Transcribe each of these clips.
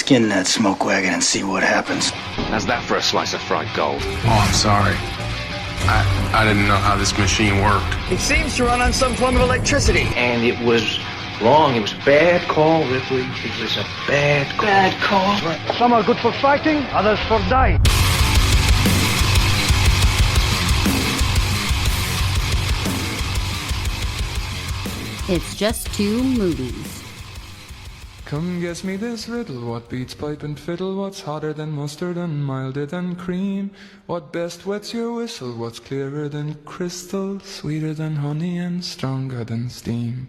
Skin that smoke wagon and see what happens. How's that for a slice of fried gold? Oh, I'm sorry. I didn't know how this machine worked. It seems to run on some form of electricity. And it was wrong. It was a bad call, Ripley. It was a bad call. Bad call. Some are good for fighting, others for dying. It's just two movies. Come guess me this riddle, what beats pipe and fiddle, what's hotter than mustard and milder than cream? What best wets your whistle, what's clearer than crystal, sweeter than honey and stronger than steam?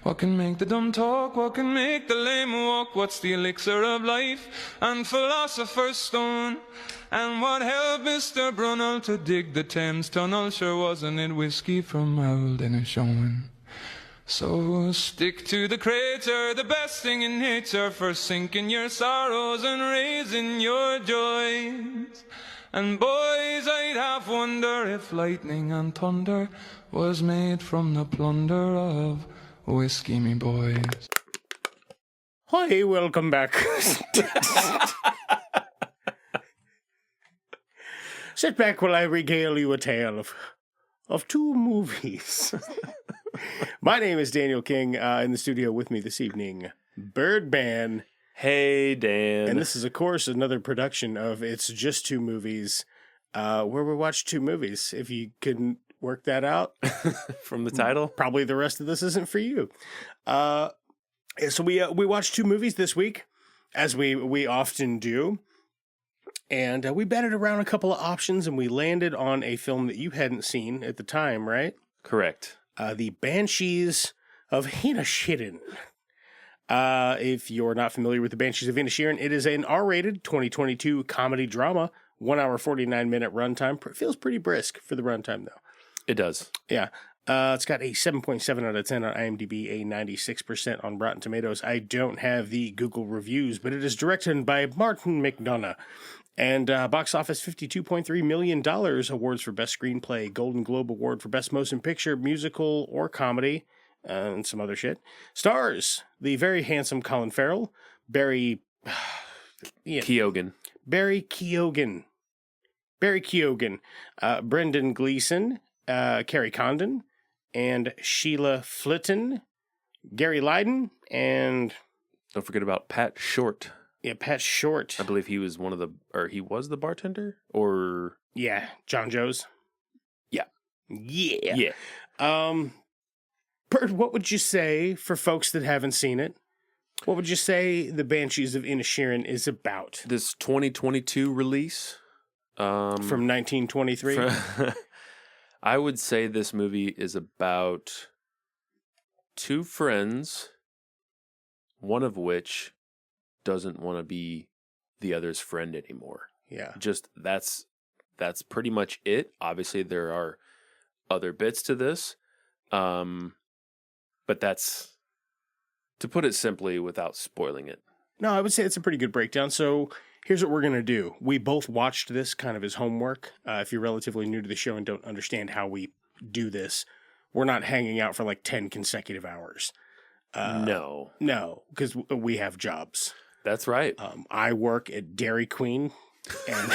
What can make the dumb talk, what can make the lame walk, what's the elixir of life and philosopher's stone? And what helped Mr. Brunel to dig the Thames Tunnel, sure wasn't it whiskey from old Inisherin? So stick to the crater, the best thing in nature, for sinking your sorrows and raising your joys. And boys, I'd half wonder if lightning and thunder was made from the plunder of whiskey, me boys. Hi, welcome back. Sit back while I regale you a tale of two movies. My name is Daniel King. In the studio with me this evening, Birdman. Hey, Dan. And this is, of course, another production of It's Just Two Movies, where we watch two movies. If you couldn't work that out from the title, probably the rest of this isn't for you. So we watched two movies this week, as we often do. And we batted around a couple of options, and we landed on a film that you hadn't seen at the time, right? Correct. The Banshees of Inisherin. If you're not familiar with the Banshees of Inisherin, it is an R-rated 2022 comedy drama, 1 hour, 49-minute runtime. It feels pretty brisk for the runtime, though. It does. Yeah. It's got a 7.7 out of 10 on IMDb, a 96% on Rotten Tomatoes. I don't have the Google reviews, but it is directed by Martin McDonagh. And box office, $52.3 million, awards for Best Screenplay, Golden Globe Award for Best Motion Picture, Musical, or Comedy, and some other shit. Stars, the very handsome Colin Farrell, Barry Keoghan, Brendan Gleeson, Carrie Condon, and Sheila Flitton, Gary Lydon, and... Don't forget about Pat Short. Yeah, Pat Short. I believe he was he was the bartender, or... Yeah, John Joes. Yeah. Yeah. Bert, what would you say, for folks that haven't seen it, what would you say The Banshees of Inisherin is about? This 2022 release. From 1923? I would say this movie is about two friends, one of which doesn't want to be the other's friend anymore. Yeah. Just that's pretty much it. Obviously there are other bits to this. But that's, to put it simply without spoiling it. No, I would say it's a pretty good breakdown. So here's what we're going to do. We both watched this kind of as homework. If you're relatively new to the show and don't understand how we do this, we're not hanging out for like 10 consecutive hours. No, because we have jobs. That's right. I work at Dairy Queen, and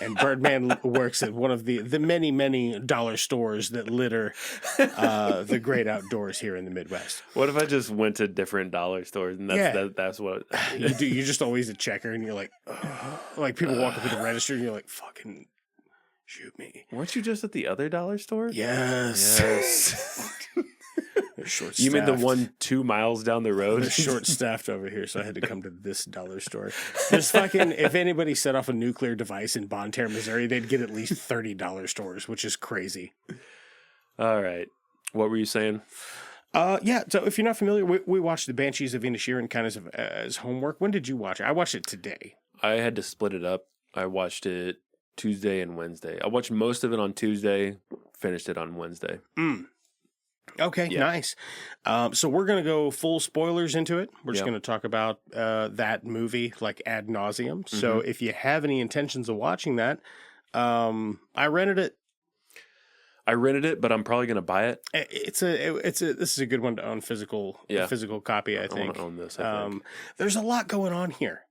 and Birdman works at one of the many, many dollar stores that litter the great outdoors here in the Midwest. What if I just went to different dollar stores and that's what you do? You're just always a checker, and you're like, oh. Like people walk up to the register, and you're like, fucking shoot me. Weren't you just at the other dollar store? Yes. You mean the one 2 miles down the road? They're short-staffed over here, so I had to come to this dollar store. There's fucking, if anybody set off a nuclear device in Bonne Terre, Missouri, they'd get at least 30 dollar stores, which is crazy. All right. What were you saying? Yeah, so if you're not familiar, we watched The Banshees of Inisherin kind of as homework. When did you watch it? I watched it today. I had to split it up. I watched it Tuesday and Wednesday. I watched most of it on Tuesday, finished it on Wednesday. Okay, yeah. Nice. So we're going to go full spoilers into it. We're just going to talk about that movie like ad nauseum. Mm-hmm. So if you have any intentions of watching that, I rented it. I rented it, but I'm probably going to buy it. This is a good one to own physical copy, I think. I want to own this, I think. There's a lot going on here.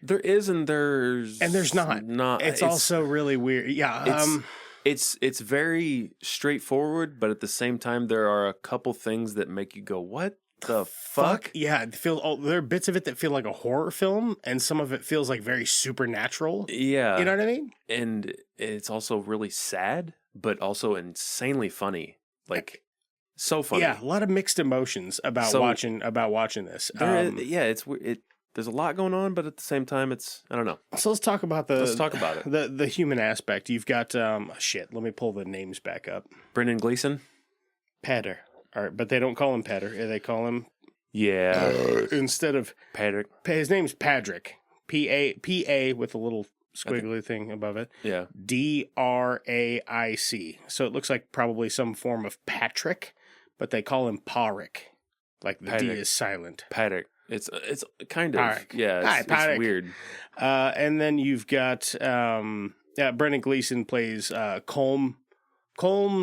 There is, and there's not. It's also really weird. Yeah. It's very straightforward, but at the same time, there are a couple things that make you go, what the fuck? Yeah, there are bits of it that feel like a horror film, and some of it feels like very supernatural. Yeah. You know what I mean? And it's also really sad, but also insanely funny. Like, so funny. Yeah, a lot of mixed emotions about watching this. There's a lot going on, but at the same time, I don't know. So let's talk about it. The human aspect. You've got let me pull the names back up. Brendan Gleeson, Patter. All right, but they don't call him Patter. They call him instead of Patrick. His name's Patrick. P-A with a little squiggly thing above it. Yeah. D-R-A-I-C. So it looks like probably some form of Patrick, but they call him Parik. Like the Patrick. D is silent. Patrick. It's kind of Parik. yeah. It's weird. And then you've got Brendan Gleeson plays Colm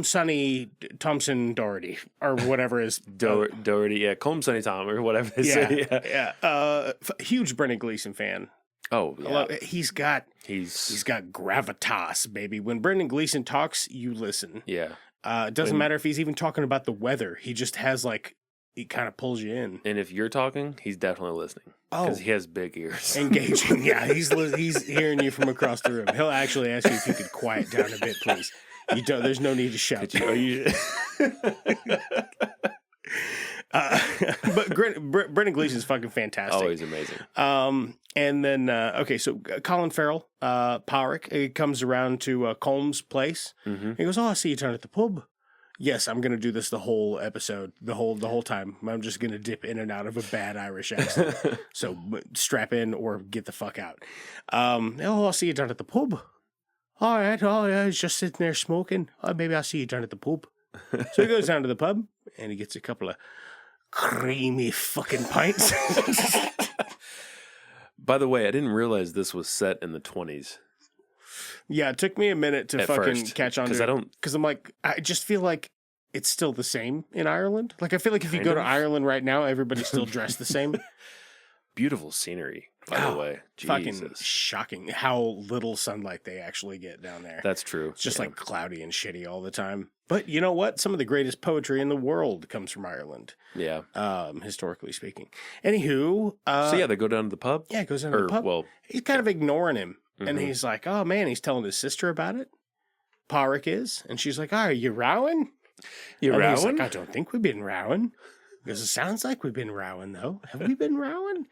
Sonny Thompson Doherty or whatever is Doherty. Yeah, Colm Sonny Tom or whatever they say. Yeah. Huge Brendan Gleeson fan. Oh yeah. He's got gravitas, baby. When Brendan Gleeson talks, you listen. Yeah. It doesn't matter if he's even talking about the weather. He just has he kind of pulls you in. And if you're talking, he's definitely listening. Because he has big ears. Engaging. Yeah, he's hearing you from across the room. He'll actually ask you if you could quiet down a bit, please. There's no need to shout. But Brendan Gleeson's fucking fantastic. Oh, he's amazing. And then so Colin Farrell, Parik, he comes around to Colm's place. Mm-hmm. He goes, "Oh, I see you down at the pub." Yes, I'm gonna do this the whole episode, the whole time. I'm just gonna dip in and out of a bad Irish accent. So strap in or get the fuck out. I'll see you down at the pub. All right. Oh, yeah, he's just sitting there smoking. Oh, maybe I'll see you down at the pub. So he goes down to the pub and he gets a couple of creamy fucking pints. By the way, I didn't realize this was set in the 20s. Yeah, it took me a minute to catch on to it. Because I'm like, I just feel like it's still the same in Ireland. Like, I feel like if you go to Ireland right now, everybody's still dressed the same. Beautiful scenery, by the way. Jesus. Fucking shocking how little sunlight they actually get down there. That's true. It's just like cloudy and shitty all the time. But you know what? Some of the greatest poetry in the world comes from Ireland. Yeah. Historically speaking. Anywho. So they go down to the pub? Yeah, he goes down to the pub. Well, he's kind of ignoring him. Mm-hmm. And he's like, oh man, he's telling his sister about it. Parik is. And she's like, are you rowing? You rowing? He's like, I don't think we've been rowing. Because it sounds like we've been rowing, though. Have we been rowing?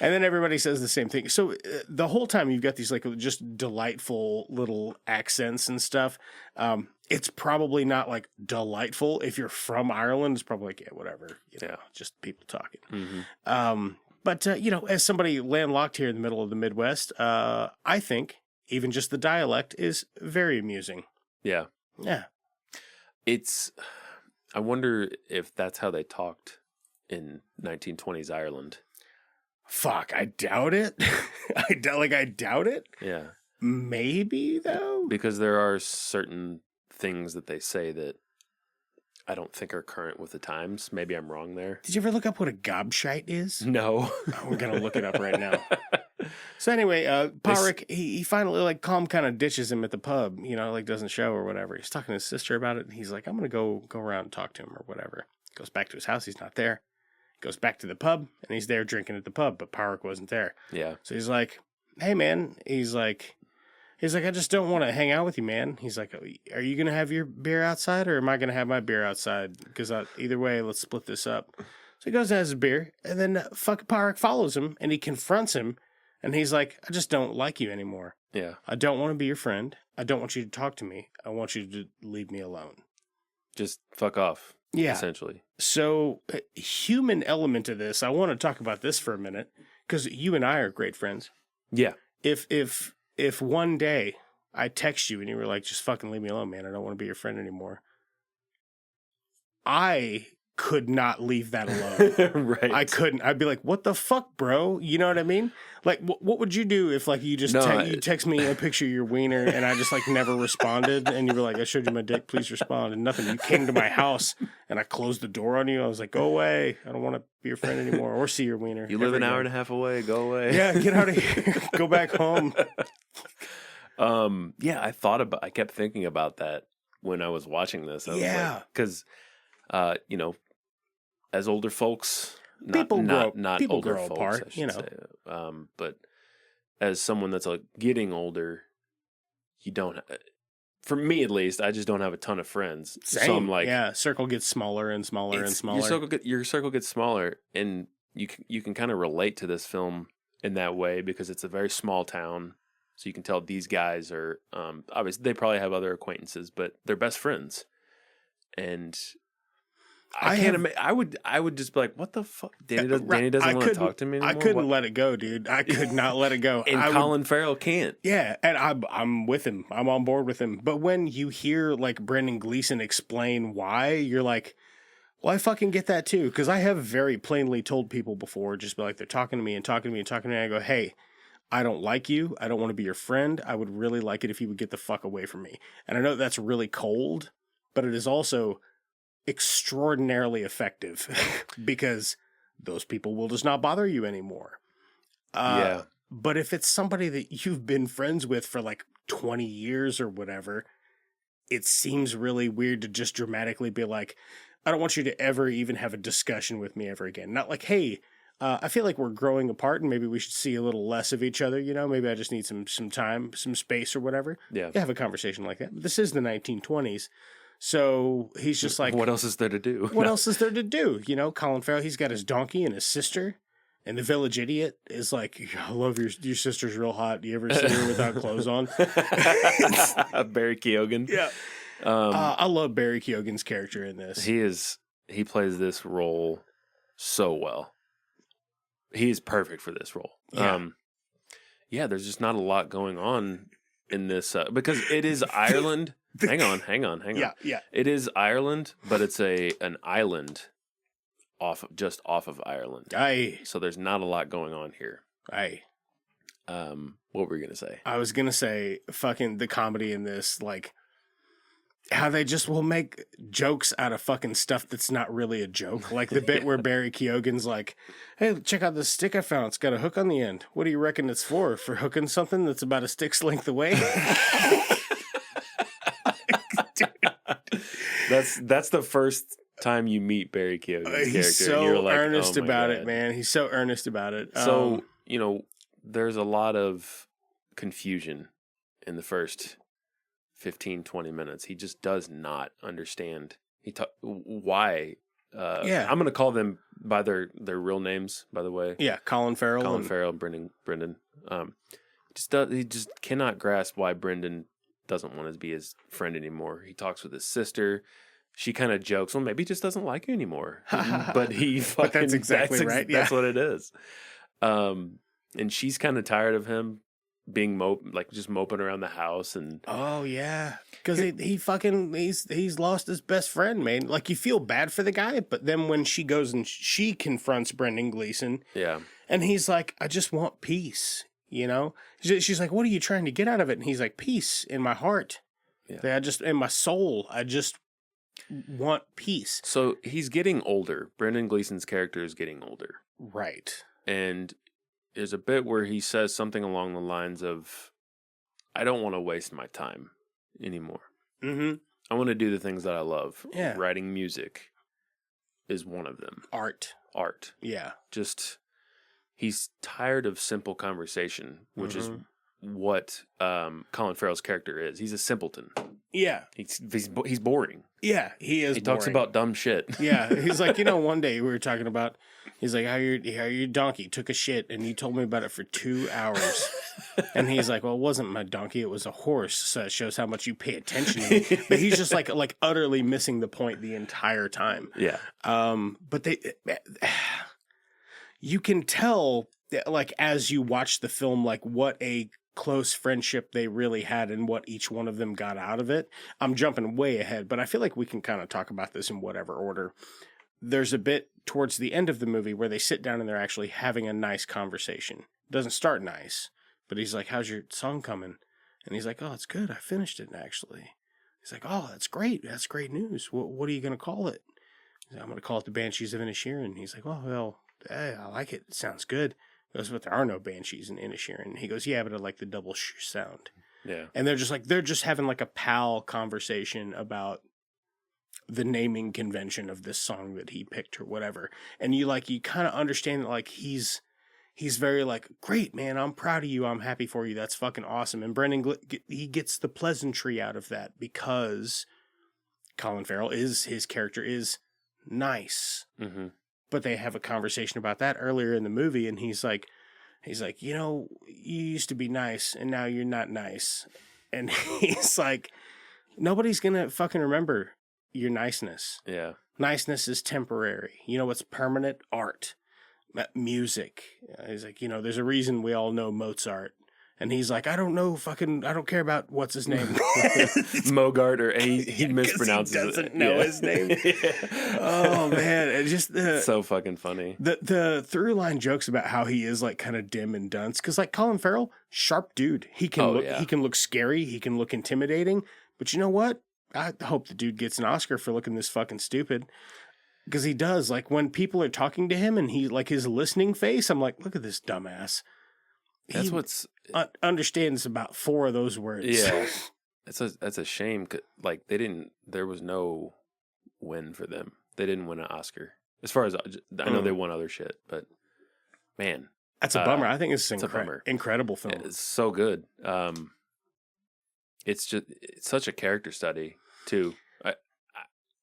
And then everybody says the same thing. So the whole time you've got these like just delightful little accents and stuff. It's probably not like delightful. If you're from Ireland, it's probably like, yeah, whatever. You know, just people talking. Mm-hmm. But as somebody landlocked here in the middle of the Midwest, I think even just the dialect is very amusing. Yeah. Yeah. I wonder if that's how they talked in 1920s Ireland. Fuck, I doubt it. I doubt it. Yeah. Maybe, though. Because there are certain things that they say that I don't think are current with the times. Maybe I'm wrong there. Did you ever look up what a gobshite is? No. We're going to look it up right now. So anyway, Parik, he finally, Colm kind of ditches him at the pub, doesn't show or whatever. He's talking to his sister about it, and he's like, I'm going to go around and talk to him or whatever. Goes back to his house, he's not there. Goes back to the pub, and he's there drinking at the pub, but Parik wasn't there. Yeah. So he's like, hey, man. He's like, I just don't want to hang out with you, man. He's like, are you going to have your beer outside, or am I going to have my beer outside? Because either way, let's split this up. So he goes and has his beer, and then fucking Parik follows him, and he confronts him. And he's like, I just don't like you anymore. Yeah. I don't want to be your friend. I don't want you to talk to me. I want you to leave me alone. Just fuck off. Yeah. Essentially. So, human element of this, I want to talk about this for a minute, because you and I are great friends. Yeah. If one day I text you and you were like, just fucking leave me alone, man. I don't want to be your friend anymore. I could not leave that alone. Right. I couldn't. I'd be like, what the fuck, bro? You know what I mean? Like, what would you do if, like, you just you text me a picture of your wiener and I just, like, never responded and you were like, I showed you my dick, please respond, and nothing. You came to my house and I closed the door on you. I was like, go away. I don't want to be your friend anymore or see your wiener. You live an hour and a half away. Go away. Yeah, get out of here. Go back home. Yeah, I kept thinking about that when I was watching this. I was like, because, you know, as older folks, not older grow folks, apart, I should you know. say. But as someone that's like getting older, you don't. For me, at least, I just don't have a ton of friends. Same. So I'm like, circle gets smaller and smaller and smaller. Your circle gets smaller, and you can kind of relate to this film in that way because it's a very small town. So you can tell these guys are obviously they probably have other acquaintances, but they're best friends, and. I would just be like, what the fuck? Danny doesn't want to talk to me anymore. I couldn't let it go, dude. I could not let it go. And Colin Farrell can't. Yeah, and I'm with him. I'm on board with him. But when you hear like Brendan Gleeson explain why, you're like, well, I fucking get that too. Because I have very plainly told people before, just be like, they're talking to me and talking to me and talking to me. And I go, hey, I don't like you. I don't want to be your friend. I would really like it if you would get the fuck away from me. And I know that's really cold, but it is also extraordinarily effective because those people will just not bother you anymore. But if it's somebody that you've been friends with for like 20 years or whatever, it seems really weird to just dramatically be like, I don't want you to ever even have a discussion with me ever again. Not like, hey, I feel like we're growing apart and maybe we should see a little less of each other. You know, maybe I just need some time, some space or whatever. Yeah. You have a conversation like that. But this is the 1920s. So he's just like, what else is there to do? What else is there to do? You know, Colin Farrell, he's got his donkey and his sister. And the village idiot is like, I love your sister's real hot. Do you ever see her without clothes on? Barry Keoghan. Yeah. I love Barry Keoghan's character in this. He plays this role so well. He is perfect for this role. Yeah. There's just not a lot going on in this because it is Ireland. Hang on. Yeah. It is Ireland, but it's an island just off of Ireland. Aye. So there's not a lot going on here. Aye. What were you gonna say? I was gonna say fucking the comedy in this, like how they just will make jokes out of fucking stuff that's not really a joke. Like the bit where Barry Keoghan's like, hey, check out this stick I found. It's got a hook on the end. What do you reckon it's for? For hooking something that's about a stick's length away? That's the first time you meet Barry Keoghan's character. He's so and you're like, earnest oh my about God. it, man. He's so earnest about it. So, you know, there's a lot of confusion in the first 15, 20 minutes. He just does not understand why. I'm going to call them by their real names, by the way. Yeah, Colin Farrell and Brendan. He just cannot grasp why Brendan doesn't want to be his friend anymore. He talks with his sister. She kind of jokes, well, maybe he just doesn't like you anymore. But he fucking... But that's exactly right. That's what it is. And she's kind of tired of him being just moping around the house. And oh, yeah. Because he's lost his best friend, man. Like, you feel bad for the guy, but then when she goes and she confronts Brendan Gleeson... Yeah. And he's like, I just want peace, you know? She's like, what are you trying to get out of it? And he's like, peace in my heart. Yeah. In my soul, I just want peace. So he's getting older. Brendan Gleeson's character is getting older. Right. And there's a bit where he says something along the lines of, I don't want to waste my time anymore. Mm-hmm. I want to do the things that I love. Yeah. Writing music is one of them. Art. Yeah. Just, he's tired of simple conversation, which is what Colin Farrell's character is. He's a simpleton. Yeah. He's boring. Yeah, he is. He talks about dumb shit. Yeah, he's like, one day we were talking about, he's like, how your donkey took a shit, and you told me about it for 2 hours. And he's like, well, it wasn't my donkey, it was a horse, so it shows how much you pay attention to me. But he's just like utterly missing the point the entire time. Yeah. But you can tell, like, as you watch the film, like, what a close friendship they really had and what each one of them got out of it. I'm jumping way ahead, but I feel like we can kind of talk about this in whatever order. there's a bit towards the end of the movie where they sit down and they're actually having a nice conversation. It doesn't start nice, but he's like, how's your song coming? And he's like, oh, it's good. I finished it, actually. He's like, oh, that's great. That's great news. What are you going to call it? He's like, I'm going to call it the Banshees of Inisherin. He's like, oh, well, I like it. It sounds good. He goes, but there are no Banshees in Inisherin. He goes, yeah, but I like the double sh sound. Yeah. And they're just having like a pal conversation about the naming convention of this song that he picked or whatever. And you kind of understand that like he's very like, great, man, I'm proud of you. I'm happy for you. That's fucking awesome. And Brendan, he gets the pleasantry out of that because Colin Farrell his character is nice. Mm-hmm. But they have a conversation about that earlier in the movie. And he's like, you know, you used to be nice and now you're not nice. And he's like, nobody's going to fucking remember your niceness. Yeah. Niceness is temporary. You know what's permanent? Art. Music. He's like, you know, there's a reason we all know Mozart. And he's like, I don't care about what's his name. Mogart, or he mispronounces he doesn't know his name. Yeah. Oh man, it's just so fucking funny. The through line jokes about how he is like kind of dim and dunce, because like Colin Farrell, sharp dude. He can look scary, he can look intimidating. But you know what? I hope the dude gets an Oscar for looking this fucking stupid. Because he does. Like when people are talking to him and he like his listening face, I'm like, look at this dumbass. That's what's understands about 4 of those words. Yeah, that's a shame. Like there was no win for them. They didn't win an Oscar. As far as I know, they won other shit, but man, that's a bummer. I think it's a bummer. Incredible film. It's so good. It's such a character study too.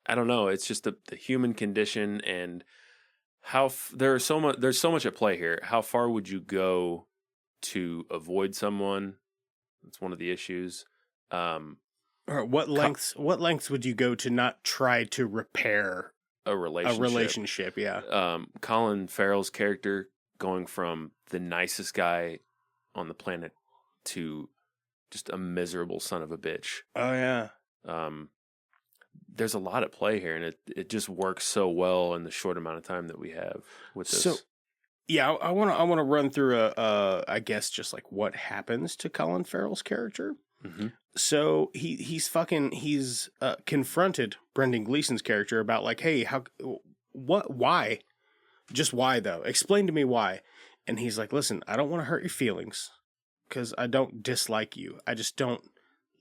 I don't know. It's just the human condition and how there's so much at play here. How far would you go to avoid someone? That's one of the issues. Or what lengths would you go to not try to repair a relationship? Yeah. Colin Farrell's character going from the nicest guy on the planet to just a miserable son of a bitch. Oh yeah. There's a lot at play here, and it just works so well in the short amount of time that we have with this. So, yeah, I want to run through I guess just like what happens to Colin Farrell's character. Mm-hmm. So he's confronted Brendan Gleeson's character about like, hey, why? Just why though? Explain to me why. And he's like, listen, I don't want to hurt your feelings because I don't dislike you. I just don't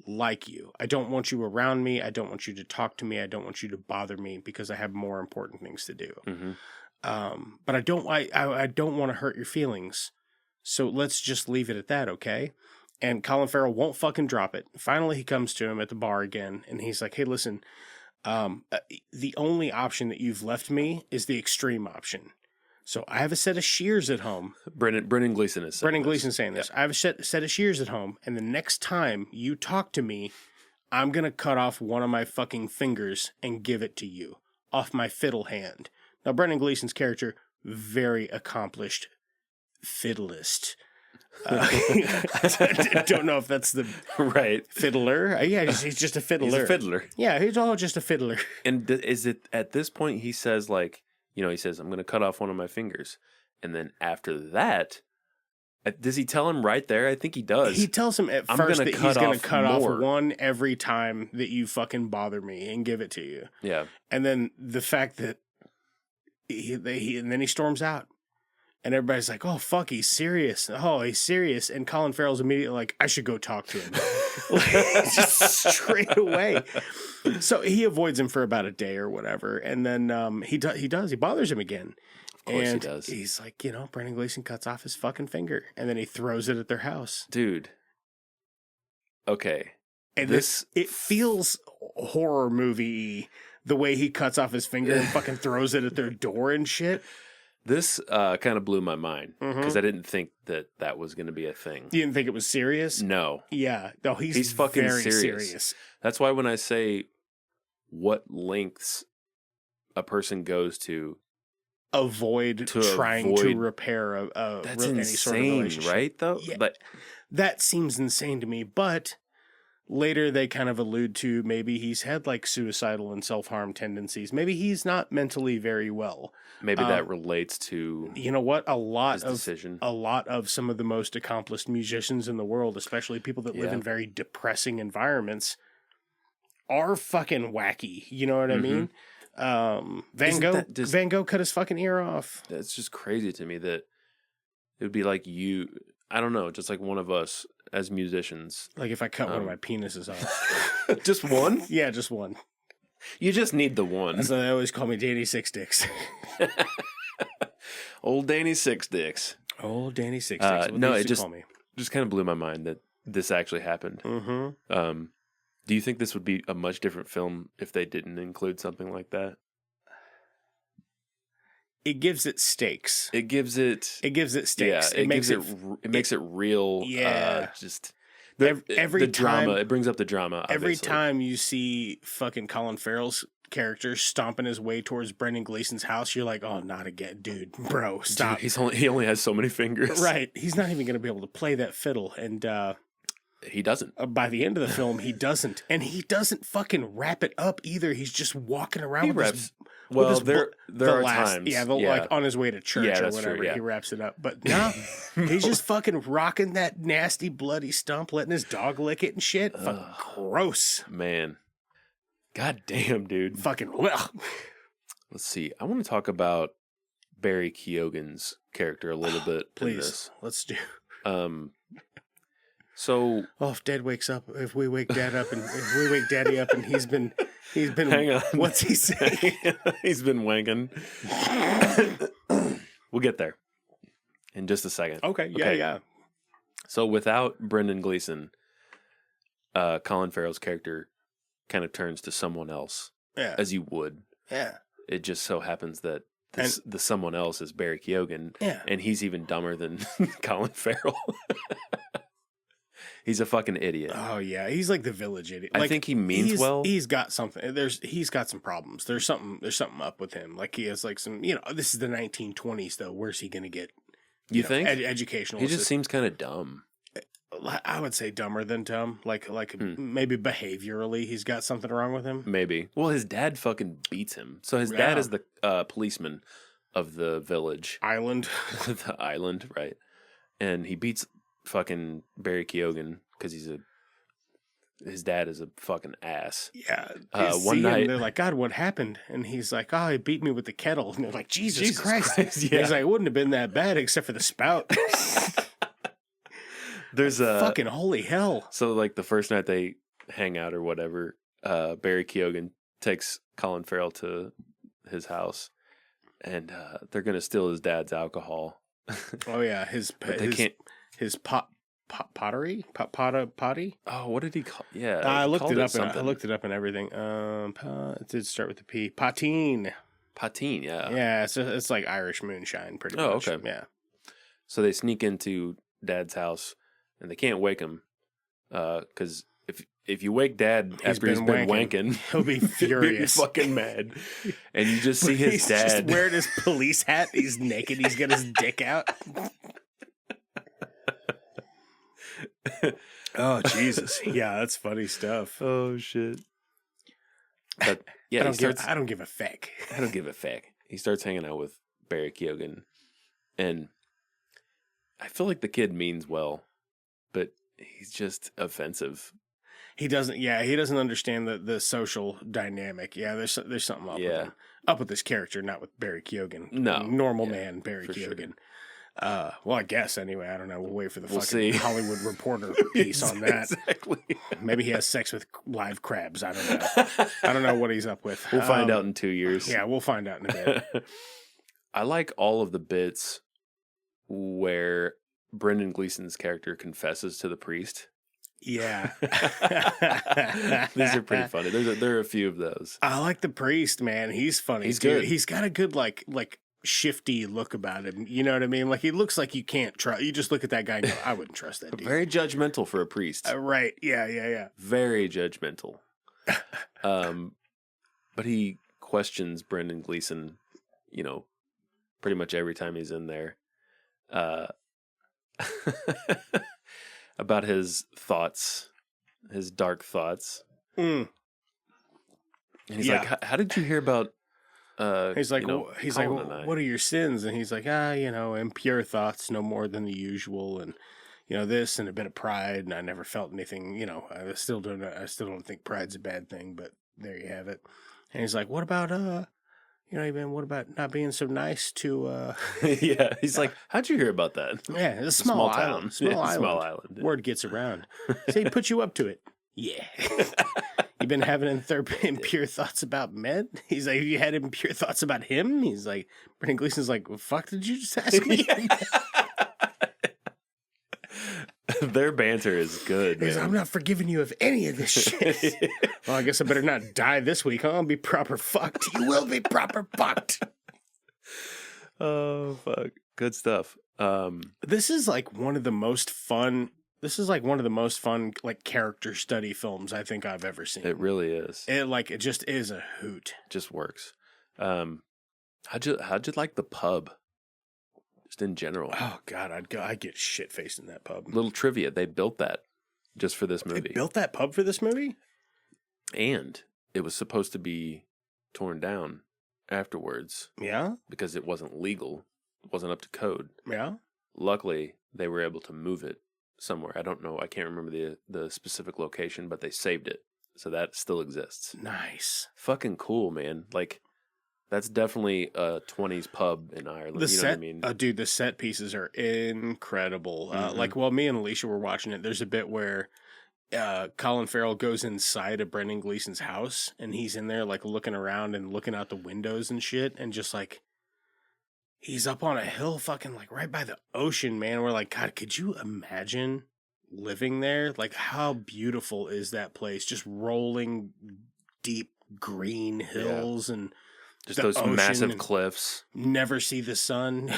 like you. I don't want you around me. I don't want you to talk to me. I don't want you to bother me because I have more important things to do. Mm-hmm. But I don't want to hurt your feelings. So let's just leave it at that, okay? And Colin Farrell won't fucking drop it. Finally, he comes to him at the bar again, and he's like, hey, listen, the only option that you've left me is the extreme option. So I have a set of shears at home. Brendan Gleeson is saying this. I have a set of shears at home, and the next time you talk to me, I'm going to cut off one of my fucking fingers and give it to you off my fiddle hand. Now, Brendan Gleeson's character, very accomplished fiddlist. I don't know if that's the right fiddler. Yeah, he's just a fiddler. He's a fiddler. Yeah, he's all just a fiddler. And is it at this point he says like, he says, I'm going to cut off one of my fingers. And then after that, does he tell him right there? I think he does. He tells him at first that he's going to cut off one every time that you fucking bother me and give it to you. Yeah. And then the fact that and then he storms out. And everybody's like, oh, fuck, he's serious. Oh, he's serious. And Colin Farrell's immediately like, I should go talk to him. Just straight away. So he avoids him for about a day or whatever. And then he bothers him again. Of course and he does. He's like, Brendan Gleeson cuts off his fucking finger. And then he throws it at their house. Dude. Okay. And it feels horror movie the way he cuts off his finger and fucking throws it at their door and shit. This kind of blew my mind because I didn't think that was going to be a thing. You didn't think it was serious? No. Yeah. No, he's fucking very serious. That's why when I say what lengths a person goes to avoid trying to repair that's any insane, sort of relationship. right? Though, yeah, but that seems insane to me. But later they kind of allude to maybe he's had like suicidal and self-harm tendencies. Maybe he's not mentally very well. Maybe that relates to you know what? his decision. A lot of some of the most accomplished musicians in the world, especially people that live Yeah. in very depressing environments, are fucking wacky. You know what I mean? Van Gogh cut his fucking ear off. That's just crazy to me that it would be like you, I don't know, just like one of us as musicians. Like if I cut one of my penises off. Just one? Yeah, just one. You just need the one. That's why they always call me Danny Six Dicks. Old Danny Six Dicks. Old Danny Six Dicks. What No, they it used to call me. just kind of blew my mind that this actually happened. Mm-hmm. Do you think this would be a much different film if they didn't include something like that? It gives it stakes. It gives it stakes. Yeah, it makes it real. Yeah. Just every the time, drama. It brings up the drama. Obviously. Every time you see fucking Colin Farrell's character stomping his way towards Brendan Gleeson's house, you're like, oh, not again, dude, bro, stop. Dude, he only has so many fingers. Right. He's not even going to be able to play that fiddle. And he doesn't. By the end of the film, he doesn't. And he doesn't fucking wrap it up either. He's just walking around with raps. his... Well, there are times. Yeah, like on his way to church or whatever, true, yeah. he wraps it up. But no, he's just fucking rocking that nasty, bloody stump, letting his dog lick it and shit. Fucking gross. Man. God damn, dude. Fucking well. Let's see. I want to talk about Barry Keoghan's character a little bit. Please, in this. let's do. So, if Dad wakes up, if we wake Dad up, and if we wake Daddy up, and he's been. Hang on. What's he saying? He's been wanking. We'll get there in just a second. Okay. Yeah. So, without Brendan Gleeson, Colin Farrell's character kind of turns to someone else. Yeah. As you would. Yeah. It just so happens that the someone else is Barry Keoghan. Yeah. And he's even dumber than Colin Farrell. He's a fucking idiot. Oh yeah, he's like the village idiot. I think he means well. He's got something. He's got some problems. There's something up with him. Like he has like some. This is the 1920s though. Where's he gonna get? You think educational? He just seems kind of dumb. I would say dumber than dumb. Like maybe behaviorally, he's got something wrong with him. Maybe. Well, his dad fucking beats him. So his dad is the policeman of the village island. The island, right? And he beats fucking Barry Keoghan because his dad is a fucking ass. Yeah. One night they're like, God, what happened? And he's like, oh, he beat me with the kettle. And they're like, Jesus Christ. Yeah. He's like, it wouldn't have been that bad except for the spout. There's a fucking holy hell. So like the first night they hang out or whatever, Barry Keoghan takes Colin Farrell to his house, and they're gonna steal his dad's alcohol. Oh yeah, his pottery. Oh, what did he call? Yeah, I looked it up. I looked it up and everything. It did start with the P. Poteen. Poteen, yeah. Yeah, it's like Irish moonshine, pretty much. Oh, okay. Yeah. So they sneak into Dad's house, and they can't wake him, because if you wake Dad after he's been wanking, he'll be furious, he'll be fucking mad, and you just see his dad just wearing his police hat. He's naked. He's got his dick out. Oh Jesus! Yeah, that's funny stuff. Oh shit! But yeah, I don't give a feck. I don't give a feck. He starts hanging out with Barry Keoghan, and I feel like the kid means well, but he's just offensive. He doesn't. Yeah, he doesn't understand the social dynamic. Yeah, there's something up with him. Up with this character, not with Barry Keoghan. No, normal man Barry Keoghan. Sure. Well, I guess anyway. I don't know. We'll wait for the fucking Hollywood Reporter piece on that. Exactly. Maybe he has sex with live crabs. I don't know. I don't know what he's up with. We'll find out in 2 years. Yeah, we'll find out in a bit. I like all of the bits where Brendan Gleeson's character confesses to the priest. Yeah. These are pretty funny. There are a few of those. I like the priest, man. He's funny. He's good. He's got a good like shifty look about him. You know what I mean? Like he looks like you can't trust. You just look at that guy and go, I wouldn't trust that dude. Very judgmental for a priest. Right. Yeah. Very judgmental. But he questions Brendan Gleeson, pretty much every time he's in there. About his thoughts his dark thoughts. Mm. And he's like, "How did you hear about?" He's like, Colin and I? "What are your sins?" And he's like, impure thoughts, no more than the usual, and this and a bit of pride, and I never felt anything. I still don't think pride's a bad thing, but there you have it. And he's like, "What about what about not being so nice to?" Yeah, he's like, "How'd you hear about that?" Yeah, it's a small town, small island. Yeah. Word gets around. Say, put you up to it. Yeah. You been having impure thoughts about men? He's like, you had impure thoughts about him? He's like, Brendan Gleeson's like, what the fuck did you just ask me? Their banter is good. He's like, I'm not forgiving you of any of this shit. Well, I guess I better not die this week, huh? I'll be proper fucked. You will be proper fucked. Oh, fuck. Good stuff. This is like one of the most fun like character study films I think I've ever seen. It really is. It just is a hoot. Just works. How'd you like the pub? Just in general. Oh God, I'd get shit faced in that pub. Little trivia: they built that just for this movie. They built that pub for this movie, and it was supposed to be torn down afterwards. Yeah, because it wasn't legal. It wasn't up to code. Yeah. Luckily, they were able to move it somewhere. I don't know. I can't remember the specific location, but they saved it. So that still exists. Nice. Fucking cool, man. Like, that's definitely a 20s pub in Ireland. What I mean? Dude, the set pieces are incredible. Like, while me and Alicia were watching it, there's a bit where Colin Farrell goes inside of Brendan Gleeson's house, and he's in there, like, looking around and looking out the windows and shit, and just, like, he's up on a hill fucking, like, right by the ocean, man. We're like, God, could you imagine living there? Like, how beautiful is that place? Just rolling deep green hills and just those massive cliffs. Never see the sun.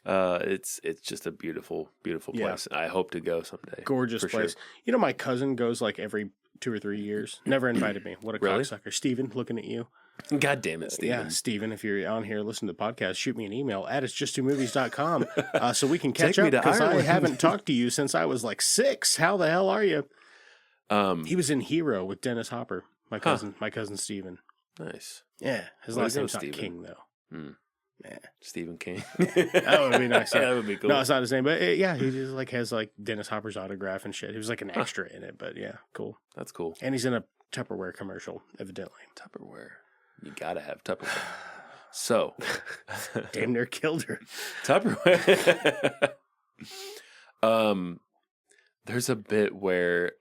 It's just a beautiful, beautiful place. I hope to go someday. Gorgeous place. Sure. My cousin goes like every 2 or 3 years. Never invited me. What a cocksucker. Steven, looking at you. God damn it, Steven. Yeah, Steven, if you're on here listening to the podcast, shoot me an email at itsjusttwomovies.com so we can catch up, because I haven't talked to you since I was like 6. How the hell are you? He was in Hero with Dennis Hopper, my cousin Steven. Nice. Yeah, his last name's not King, though. Yeah. Stephen King. That would be nice. Yeah. That would be cool. No, it's not his name, but he just like has like Dennis Hopper's autograph and shit. He was like an extra in it, but yeah, cool. That's cool. And he's in a Tupperware commercial, evidently. Tupperware. You gotta have Tupperware. So. Damn near killed her. Tupperware. There's a bit where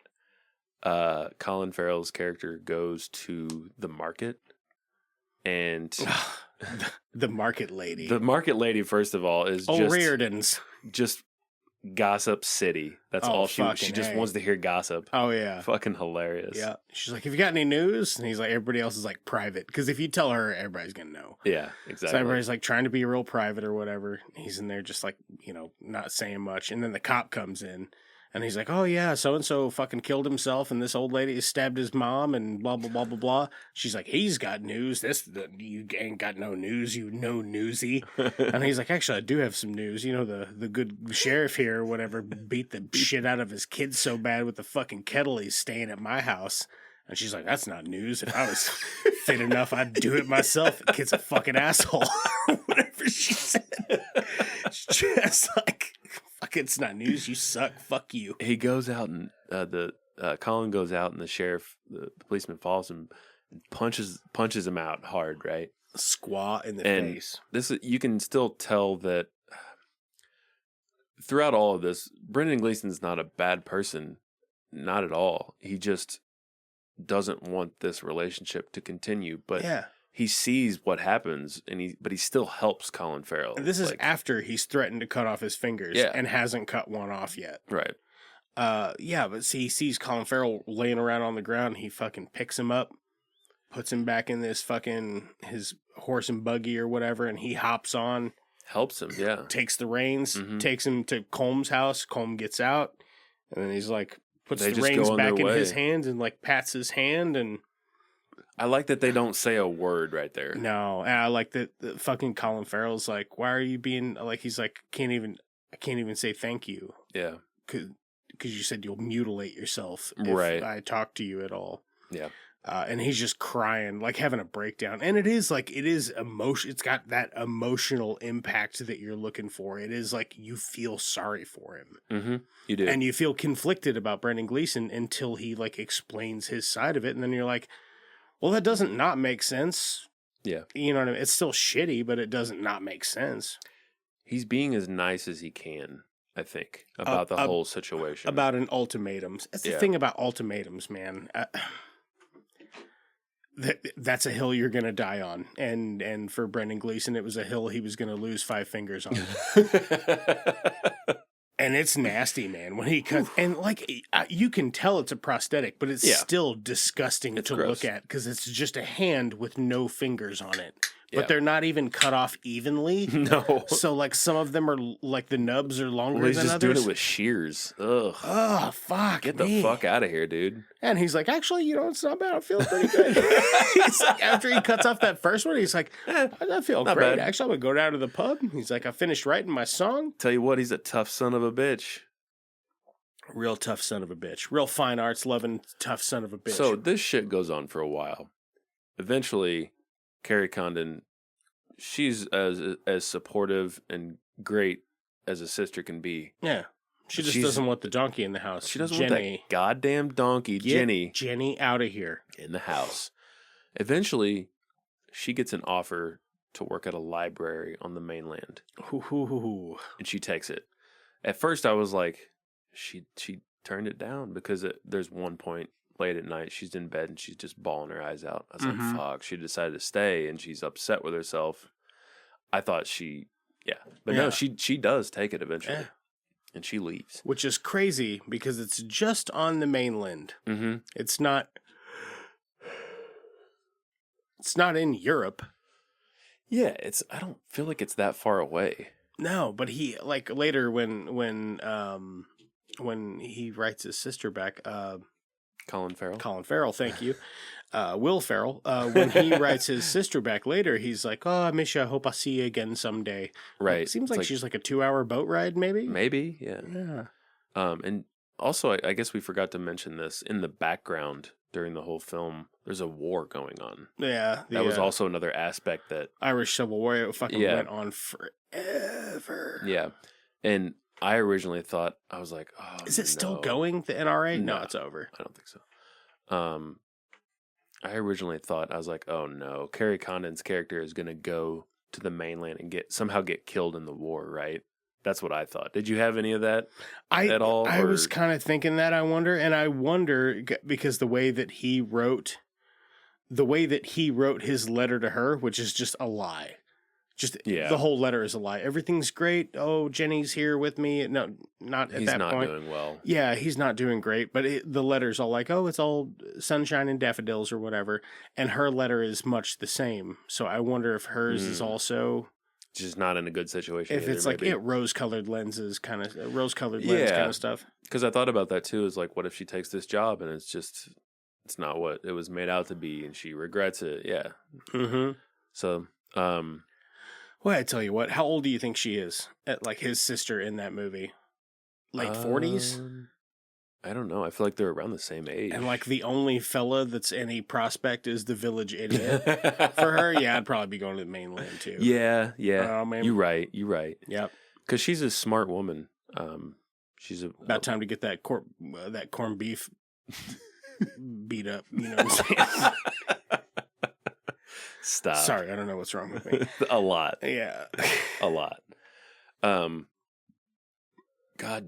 Colin Farrell's character goes to the market, and the market lady. The market lady, first of all, is Reardon's. Just gossip city. That's all she just wants to hear gossip. Oh yeah. Fucking hilarious. Yeah. She's like, have you got any news? And he's like, everybody else is like private. Because if you tell her, everybody's gonna know. Yeah, exactly. So everybody's like trying to be real private or whatever. He's in there just like, not saying much. And then the cop comes in and he's like, oh yeah, so-and-so fucking killed himself and this old lady stabbed his mom and blah, blah, blah, blah, blah. She's like, he's got news. You ain't got no news, you no newsy. And he's like, actually, I do have some news. The good sheriff here or whatever beat the shit out of his kids so bad with the fucking kettle he's staying at my house. And she's like, that's not news. If I was fit enough, I'd do it myself. The kid's a fucking asshole. Whatever she said. It's just like, fuck, it's not news. You suck. Fuck you. He goes out and Colin goes out and the policeman follows him and punches him out hard, right? Squaw in the face. You can still tell that throughout all of this, Brendan Gleeson's not a bad person. Not at all. He just doesn't want this relationship to continue, but he sees what happens, but he still helps Colin Farrell. And this is after he's threatened to cut off his fingers and hasn't cut one off yet. Right. But see, he sees Colin Farrell laying around on the ground. He fucking picks him up, puts him back in his horse and buggy or whatever, and he hops on. Helps him, yeah. Takes the reins, takes him to Colm's house. Colm gets out, and then he's like, puts the reins back in his hands and like pats his hand. And I like that they don't say a word right there. No, and I like that the fucking Colin Farrell's like, why are you being like? He's like, I can't even say thank you. Yeah, because you said you'll mutilate yourself if Right. I talk to you at all. Yeah. And he's just crying, like having a breakdown. And it is emotion. It's got that emotional impact that you're looking for. It is like you feel sorry for him. Mm-hmm. You do. And you feel conflicted about Brendan Gleeson until he like explains his side of it. And then you're like, well, that doesn't not make sense. Yeah. You know what I mean? It's still shitty, but it doesn't not make sense. He's being as nice as he can, I think, about the whole situation. About an ultimatum. That's the thing about ultimatums, man. That's a hill you're going to die on. And for Brendan Gleeson, it was a hill he was going to lose 5 fingers on. And it's nasty, man. When he cuts, and like you can tell it's a prosthetic, but it's still disgusting to gross. look at because it's just a hand with no fingers on it. But Yeah. they're not even cut off evenly. No. So like some of them are like the nubs are longer Well, he's than just others. doing it with shears. Ugh. Oh, fuck. Get the fuck out of here, dude. And he's like, actually, it's not bad. I feel pretty good. He's like, after he cuts off that first one, he's like, I feel not great. bad. Actually, I'm going to go down to the pub. He's like, I finished writing my song. Tell you what, he's a tough son of a bitch. Real tough son of a bitch. Real fine arts loving tough son of a bitch. So this shit goes on for a while. Eventually, Carrie Condon, she's as supportive and great as a sister can be. yeah. She just She's- doesn't want the donkey in the house. She doesn't Jenny, want that goddamn donkey, get Jenny, out of here. in the house. Eventually, she gets an offer to work at a library on the mainland, Ooh. and she takes it. At first, I was like, she turned it down because there's one point late at night, she's in bed and she's just bawling her eyes out. I was like, fuck. She decided to stay, and she's upset with herself. I thought no, she does take it eventually. Yeah. And she leaves. Which is crazy because it's just on the mainland. Mm-hmm. It's not in Europe. Yeah, I don't feel like it's that far away. No, but he like later when he writes his sister back, Colin Farrell, thank you. Will Ferrell, when he writes his sister back later, he's like, "Oh, I miss you. I hope I see you again someday." Right. It seems It's like she's like a 2-hour boat ride, maybe. Maybe, yeah. Yeah. And also, I guess we forgot to mention this. In the background during the whole film, there's a war going on. Yeah. That was also another aspect that... Irish Civil War. It fucking Yeah. went on forever. Yeah. And I originally thought, I was like, oh, Is it still no. going, the NRA? No, No. it's over. I don't think so. I originally thought, I was like, oh no, Carrie Condon's character is going to go to the mainland and somehow get killed in the war, right? That's what I thought. Did you have any of that at all? I or- was kind of thinking that. I wonder because the way that he wrote his letter to her, which is just a lie. Just the whole letter is a lie. Everything's great. Oh, Jenny's here with me. No, not at He's that not point. doing well. Yeah, he's not doing great. But the letter's all like, oh, it's all sunshine and daffodils or whatever. And her letter is much the same. So I wonder if hers is also... Just not in a good situation. If either, it's like maybe. rose-colored lenses kind of... rose-colored lens kind of stuff. Because I thought about that too. Is like, what if she takes this job and it's not what it was made out to be, and she regrets it? Yeah. Mm-hmm. So, Well, I tell you what. How old do you think she is? At like his sister in that movie, late 40s, I don't know. I feel like they're around the same age. and like the only fella that's any prospect is the village idiot. For her, yeah, I'd probably be going to the mainland too. yeah. Maybe. You're right. Yep. Because she's a smart woman. She's About time to get that corned beef beat up. You know what I'm saying? Stop. Sorry, I don't know what's wrong with me. A lot. Yeah. A lot. God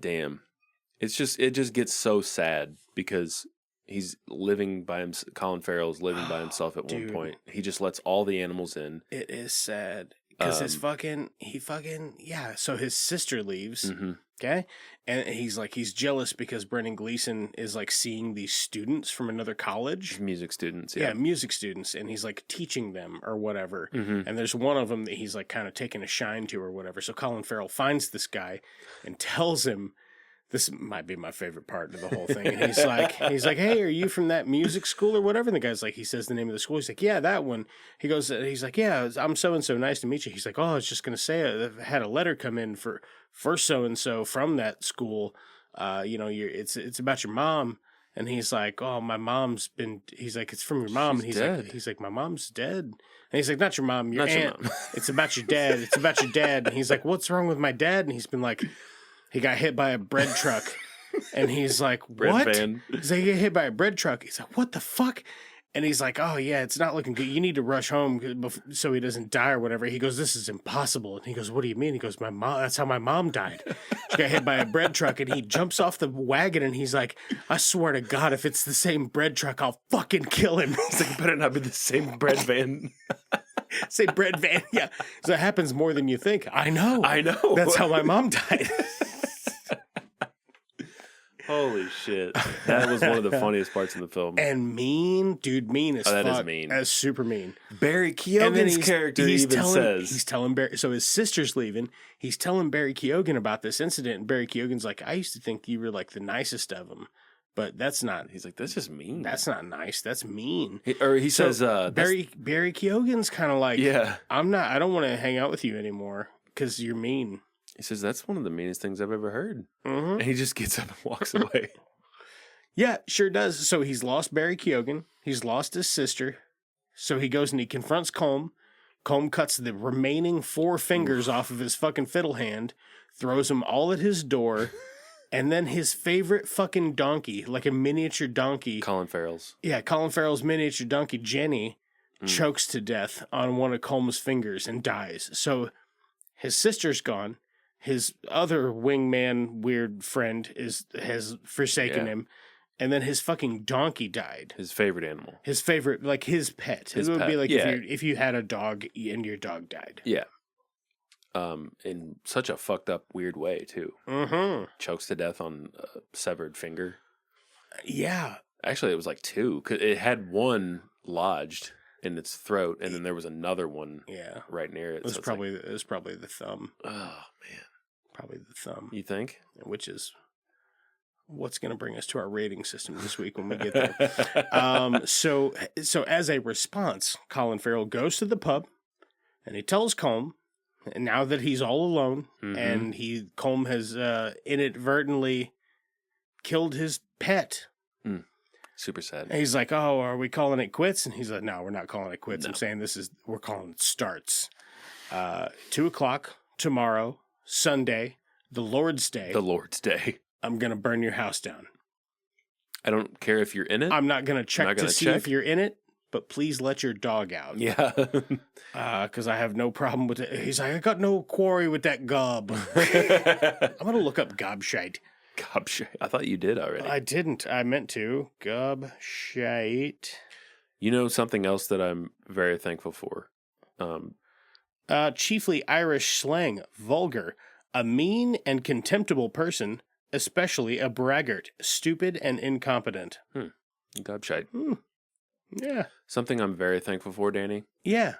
damn. It just gets so sad because he's living by himself. Colin Farrell's living by himself at one point. He just lets all the animals in. It is sad because so his sister leaves. Mm-hmm. Okay. And he's jealous because Brendan Gleeson is like seeing these students from another college. Music students. Yeah, music students. And he's like teaching them or whatever. Mm-hmm. And there's one of them that he's like kind of taking a shine to or whatever. So Colin Farrell finds this guy and tells him, this might be my favorite part of the whole thing. And he's like, hey, are you from that music school or whatever? And the guy's like, he says the name of the school. He's like, yeah, that one. He's like, yeah, I'm so-and-so. Nice to meet you. He's like, oh, I was just going to say, I had a letter come in for so-and-so from that school. it's about your mom. And he's like, oh, my mom's been, he's like, it's from your mom. She's and dead. He's like, my mom's dead. And he's like, not your mom, your Not your aunt. mom. It's about your dad. It's about your dad. And he's like, what's wrong with my dad? And he's been like, he got hit by a bread truck. And he's like, what? Bread van. He's like, he got hit by a bread truck. He's like, what the fuck? And he's like, oh, yeah, it's not looking good. You need to rush home so he doesn't die or whatever. He goes, this is impossible. And he goes, what do you mean? He goes, my mom. That's how my mom died. She got hit by a bread truck. And he jumps off the wagon and he's like, I swear to God, if it's the same bread truck, I'll fucking kill him. He's like, it better not be the same bread van. Same bread van. Yeah. So it happens more than you think. I know. That's how my mom died. Holy shit. That was one of the funniest parts in the film. And mean as fuck. That is mean. That's super mean. Barry Keoghan's character says. He's telling Barry, so his sister's leaving. He's telling Barry Keoghan about this incident. And Barry Keoghan's like, I used to think you were like the nicest of them. But that's not. He's like, that's just mean. That's not nice. That's mean. He says, Barry Keoghan's kind of like, yeah. I don't want to hang out with you anymore because you're mean. He says, that's one of the meanest things I've ever heard. Mm-hmm. And he just gets up and walks away. Yeah, sure does. So he's lost Barry Keoghan. He's lost his sister. So he goes and he confronts Colm. Colm cuts the remaining 4 fingers off of his fucking fiddle hand, throws them all at his door, and then his favorite fucking donkey, like a miniature donkey. Colin Farrell's. Yeah, Colin Farrell's miniature donkey, Jenny, chokes to death on one of Colm's fingers and dies. So his sister's gone. His other wingman weird friend has forsaken him. And then his fucking donkey died. His favorite animal. His favorite, like his pet. It would be like if you had a dog and your dog died. Yeah. In such a fucked up, weird way, too. Mm-hmm. Chokes to death on a severed finger. Yeah. Actually, it was like 2. 'Cause it had one lodged in its throat, and then there was another one right near it. It was probably the thumb. Oh, man. Probably the thumb. You think? Which is what's going to bring us to our rating system this week when we get there. So as a response, Colin Farrell goes to the pub and he tells Colm, and now that he's all alone and Colm has inadvertently killed his pet. Super sad. And he's like, oh, are we calling it quits? And he's like, no, we're not calling it quits. No. I'm saying we're calling it starts. 2:00 tomorrow, Sunday, the Lord's Day. The Lord's Day. I'm going to burn your house down. I don't care if you're in it. I'm not going to check to see if you're in it, but please let your dog out. Yeah. Because I have no problem with it. He's like, I got no quarry with that gob. I'm going to look up gobshite. Gobshite. I thought you did already. I didn't. I meant to. Gobshite. You know something else that I'm very thankful for? Chiefly Irish slang, vulgar, a mean and contemptible person, especially a braggart, stupid and incompetent. Gobshite. Yeah. Something I'm very thankful for, Danny. Yeah.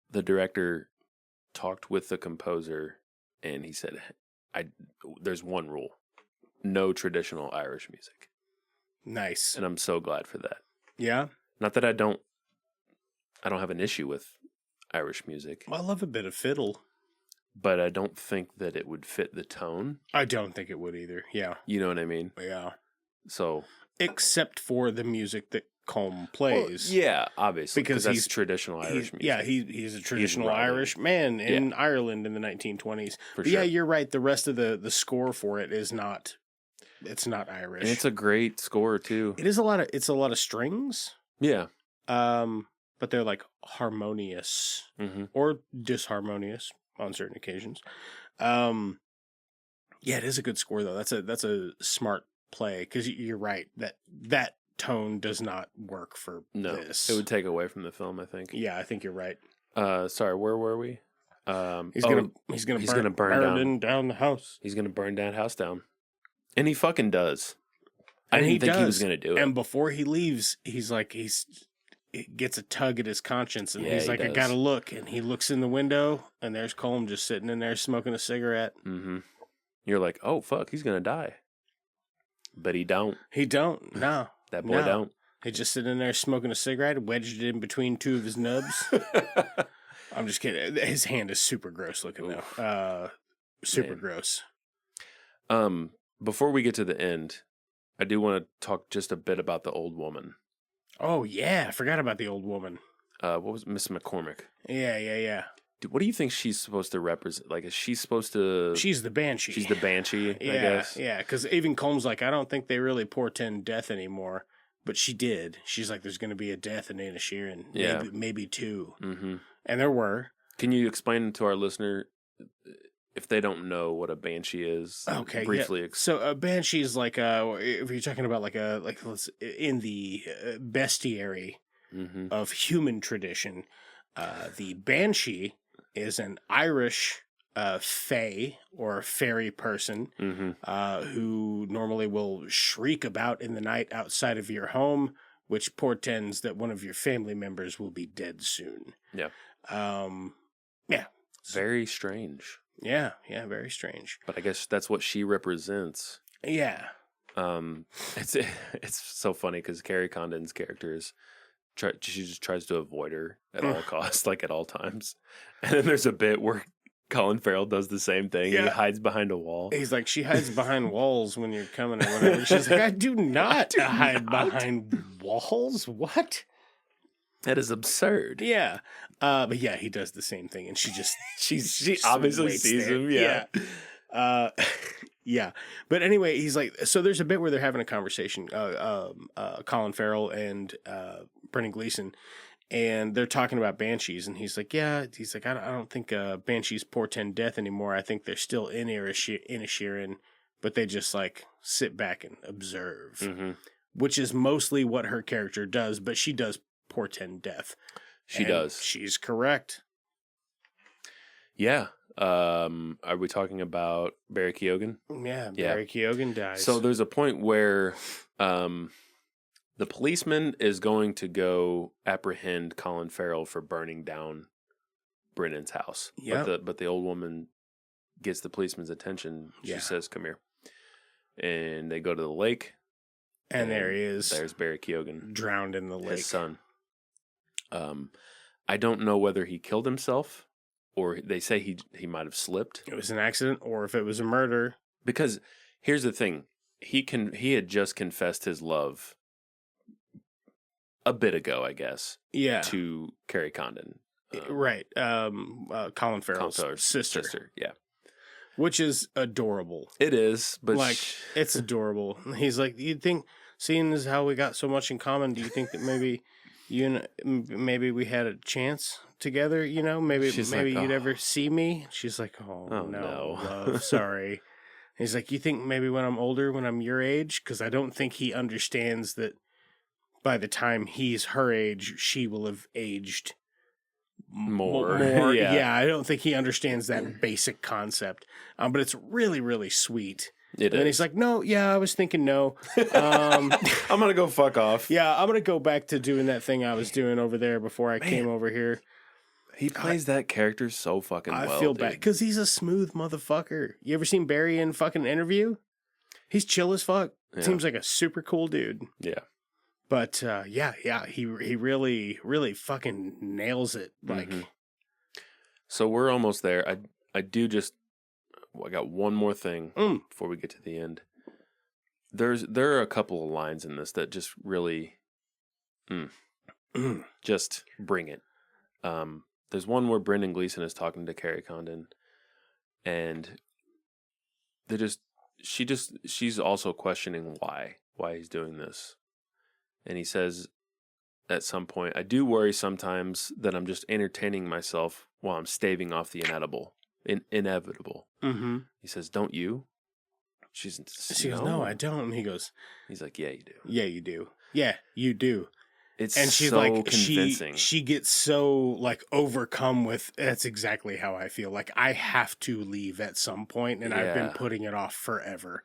The director talked with the composer, and he said, there's one rule. No traditional Irish music. Nice. And I'm so glad for that. Yeah? Not that I don't have an issue with Irish music. I love a bit of fiddle. But I don't think that it would fit the tone. I don't think it would either. Yeah. You know what I mean? Yeah. So. Except for the music that Colm plays. Well, yeah, obviously. Because that's traditional Irish music. Yeah, he's a traditional Irish man in Ireland in the 1920s. But sure. Yeah, you're right. The rest of the score for it is not. It's not Irish. And it's a great score too. It's a lot of strings. Yeah. But they're like harmonious or disharmonious on certain occasions. Yeah, it is a good score though. That's a smart play because you're right that tone does not work for this. It would take away from the film, I think. Yeah, I think you're right. Sorry, where were we? He's gonna burn down the house. He's gonna burn that house down. And he fucking does. I didn't think he was going to do it. And before he leaves, he's like, he gets a tug at his conscience. And he's like, I got to look. And he looks in the window, and there's Colm just sitting in there smoking a cigarette. Mm-hmm. You're like, oh, fuck, he's going to die. But he don't. He don't. No. That boy don't. He's just sitting in there smoking a cigarette, wedged it in between 2 of his nubs. I'm just kidding. His hand is super gross looking, though. Super gross. before we get to the end, I do want to talk just a bit about the old woman. Oh, yeah. I forgot about the old woman. What was Miss McCormick? Yeah. Dude, what do you think she's supposed to represent? Like, is she supposed to... She's the Banshee. She's the Banshee, I guess? Yeah, because even Combs like, I don't think they really portend death anymore. But she did. She's like, there's going to be a death in Inisherin. Yeah. Maybe two. Mm-hmm. And there were. Can you explain to our listener, if they don't know what a Banshee is, briefly? Yeah. So a Banshee is like, if you're talking about in the bestiary of human tradition, the Banshee is an Irish fae or fairy person who normally will shriek about in the night outside of your home, which portends that one of your family members will be dead soon. Yeah. Yeah. Very strange. Yeah, very strange. But I guess that's what she represents. Yeah. It's so funny because Carrie Condon's character she just tries to avoid her at all costs, like at all times. And then there's a bit where Colin Farrell does the same thing. Yeah. He hides behind a wall. He's like, she hides behind walls when you're coming or whatever. She's like, I do not hide behind walls. What? That is absurd. Yeah. But yeah, he does the same thing. And she obviously sees him. Yeah. Yeah. But anyway, he's like, so there's a bit where they're having a conversation, Colin Farrell and Brendan Gleeson, and they're talking about Banshees. And he's like, I don't think Banshees portend death anymore. I think they're still in Inisherin, but they just like sit back and observe, which is mostly what her character does. But she does portend death. She does. She's correct. Yeah. Are we talking about Barry Keoghan? Yeah, Barry Keoghan dies. So there's a point where the policeman is going to go apprehend Colin Farrell for burning down Brennan's house. Yep. But the old woman gets the policeman's attention. She says, come here. And they go to the lake. And there he is. There's Barry Keoghan. Drowned in the lake. His son. I don't know whether he killed himself or they say he might have slipped. It was an accident or if it was a murder. Because here's the thing. He had just confessed his love a bit ago, I guess. Yeah. To Carrie Condon. Right. Colin Farrell's sister. Yeah. Which is adorable. It is, but it's adorable. He's like, you'd think, seeing as how we got so much in common, do you think that maybe maybe we had a chance together? You know, maybe you'd ever see me. She's like, oh no, love, sorry. He's like, you think maybe when I'm older, when I'm your age, because I don't think he understands that by the time he's her age, she will have aged more. Yeah, I don't think he understands that basic concept. But it's really, really sweet. And he's like, no, I was thinking no. I'm going to go fuck off. Yeah, I'm going to go back to doing that thing I was doing over there before I came over here. He plays that character so fucking well. I feel bad because he's a smooth motherfucker. You ever seen Barry in fucking Interview? He's chill as fuck. Yeah. Seems like a super cool dude. Yeah. But he really, really fucking nails it. Like, so we're almost there. I got one more thing before we get to the end. There are a couple of lines in this that just really, just bring it. There's one where Brendan Gleeson is talking to Carrie Condon, and she's also questioning why he's doing this. And he says at some point, I do worry sometimes that I'm just entertaining myself while I'm staving off the inevitable. Mm-hmm. He says, don't you? She goes, no, I don't. And he's like, yeah, you do. Yeah, you do. Yeah, you do. And she's so like, convincing. She gets so like overcome with, that's exactly how I feel. Like I have to leave at some point, and I've been putting it off forever.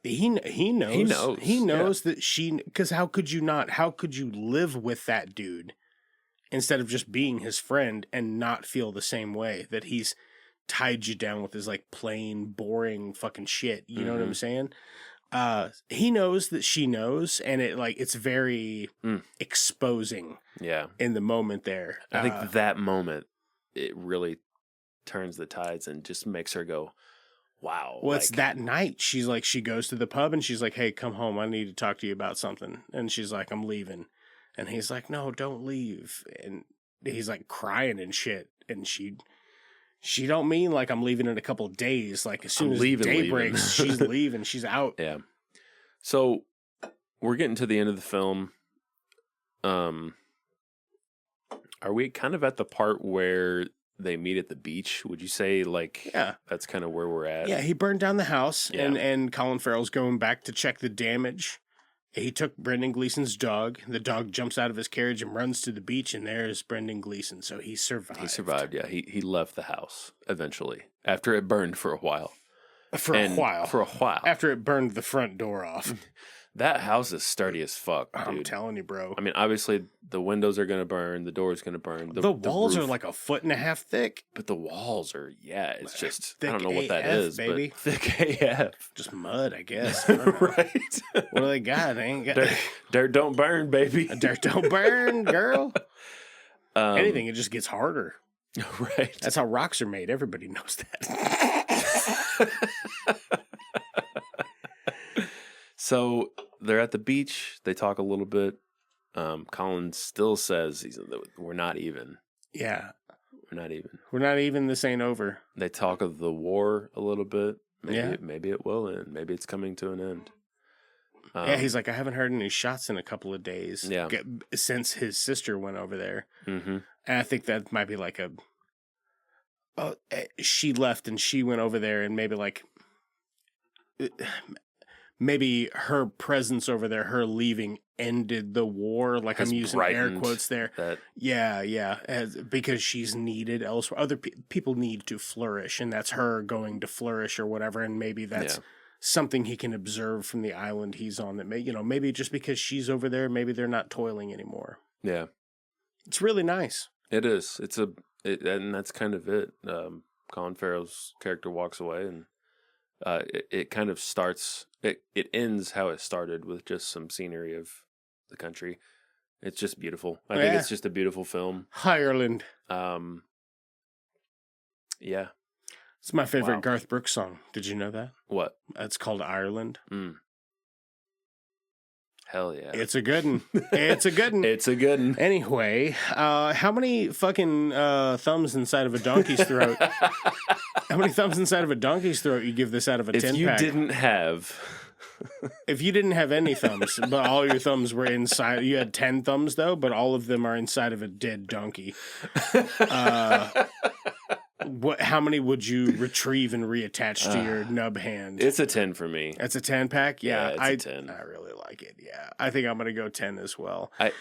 He knows. He knows that because how could you not? How could you live with that dude instead of just being his friend and not feel the same way that he's tied you down with his like plain, boring fucking shit? You know what I'm saying? He knows that she knows, and it's very exposing. Yeah. In the moment there. I think that moment, it really turns the tides and just makes her go, Wow. Well, it's that night. She's like, she goes to the pub and she's like, hey, come home. I need to talk to you about something. And she's like, I'm leaving. And he's like, no, don't leave. And he's like crying and shit. And she don't mean like I'm leaving in a couple of days. Like as soon as day breaks, she's leaving. She's out. Yeah. So we're getting to the end of the film. Are we kind of at the part where they meet at the beach? Would you say that's kind of where we're at? Yeah, he burned down the house and Colin Farrell's going back to check the damage. He took Brendan Gleeson's dog. The dog jumps out of his carriage and runs to the beach, and there's Brendan Gleeson. So he survived. He survived, yeah. He left the house eventually after it burned for a while. For a while. After it burned the front door off. That house is sturdy as fuck, dude. I'm telling you, bro. I mean, obviously, the windows are going to burn. The door is going to burn. The walls roof, are like 1.5 feet thick. But the walls are, it's just, thick I don't know what that AF, is, baby. But thick AF. Just mud, I guess. I Right. What do they got? They ain't got... Dirt don't burn, baby. Dirt don't burn, girl. Anything, it just gets harder. Right. That's how rocks are made. Everybody knows that. So they're at the beach. They talk a little bit. Colin still says we're not even. Yeah. We're not even. We're not even. This ain't over. They talk of the war a little bit. Maybe it will end. Maybe it's coming to an end. Yeah, he's like, I haven't heard any shots in a couple of days. Yeah. Since his sister went over there. Mm-hmm. And I think that might be like she left and she went over there and maybe her presence over there, her leaving ended the war. Like I'm using air quotes there. Because she's needed elsewhere. Other people need to flourish, and that's her going to flourish or whatever. And maybe that's something he can observe from the island he's on. That maybe just because she's over there, maybe they're not toiling anymore. Yeah, it's really nice. It is. And that's kind of it. Colin Farrell's character walks away, and it kind of starts. It ends how it started, with just some scenery of the country. It's just beautiful. I think it's just a beautiful film. Ireland. Yeah. It's my favorite Garth Brooks song. Did you know that? What? It's called Ireland. Hell yeah. It's a good one. It's a good one. It's a good one. Anyway, how many fucking thumbs inside of a donkey's throat? How many thumbs inside of a donkey's throat you give this out of a 10-pack? If you didn't have any thumbs, but all your thumbs were inside, you had 10 thumbs though, but all of them are inside of a dead donkey. How many would you retrieve and reattach to your nub hand? It's a 10 for me. It's a 10-pack? Yeah, it's a 10. I really like it. Yeah, I think I'm going to go 10 as well. I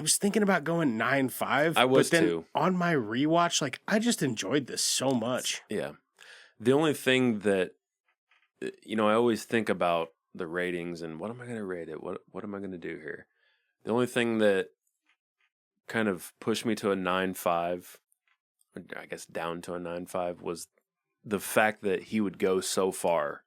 was thinking about going 9.5. I was but then too. On my rewatch, I just enjoyed this so much. Yeah. The only thing that, I always think about the ratings and what am I going to rate it? What am I going to do here? The only thing that kind of pushed me to a 9.5, I guess down to a 9.5, was the fact that he would go so far.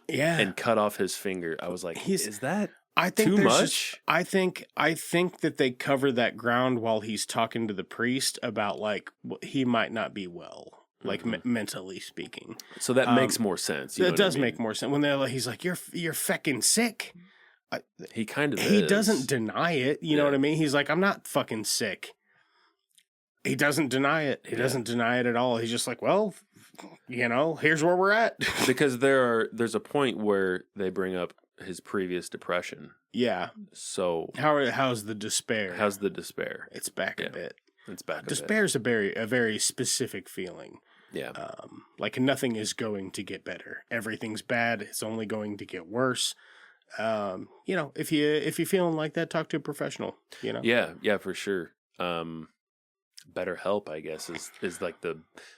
Yeah. And cut off his finger. I was like, is that too much? I think that they cover that ground while he's talking to the priest about he might not be well. Mentally speaking. So that makes more sense. It does make more sense. When he's like, you're fucking sick. He kind of He is. doesn't deny it. You know what I mean? He's like, I'm not fucking sick. He doesn't deny it. He doesn't deny it at all. He's just like, well, here's where we're at. Because there's a point where they bring up his previous depression. Yeah. So how's the despair? How's the despair? It's back a bit. It's back a bit. Despair's a very specific feeling. Yeah. Nothing is going to get better. Everything's bad. It's only going to get worse. If you're feeling like that, talk to a professional. Yeah, for sure. Better help, I guess, is like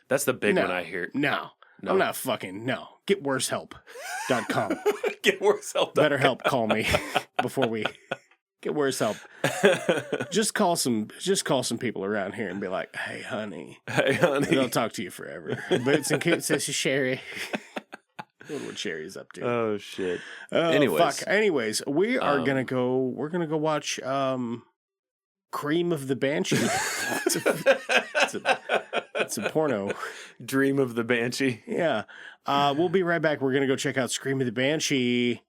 that's the big one I hear. No. I'm not fucking Get worse help.com. Get worse help. Better help. Call me before we get worse help. Just call some people around here and be like, hey honey. They'll talk to you forever. Boots and coots, this is Sherry. What Sherry's up to. Oh shit. Anyways, we're gonna go watch Cream of the Banshee. It's It's a porno. Dream of the Banshee. Yeah. We'll be right back. We're going to go check out Scream of the Banshee.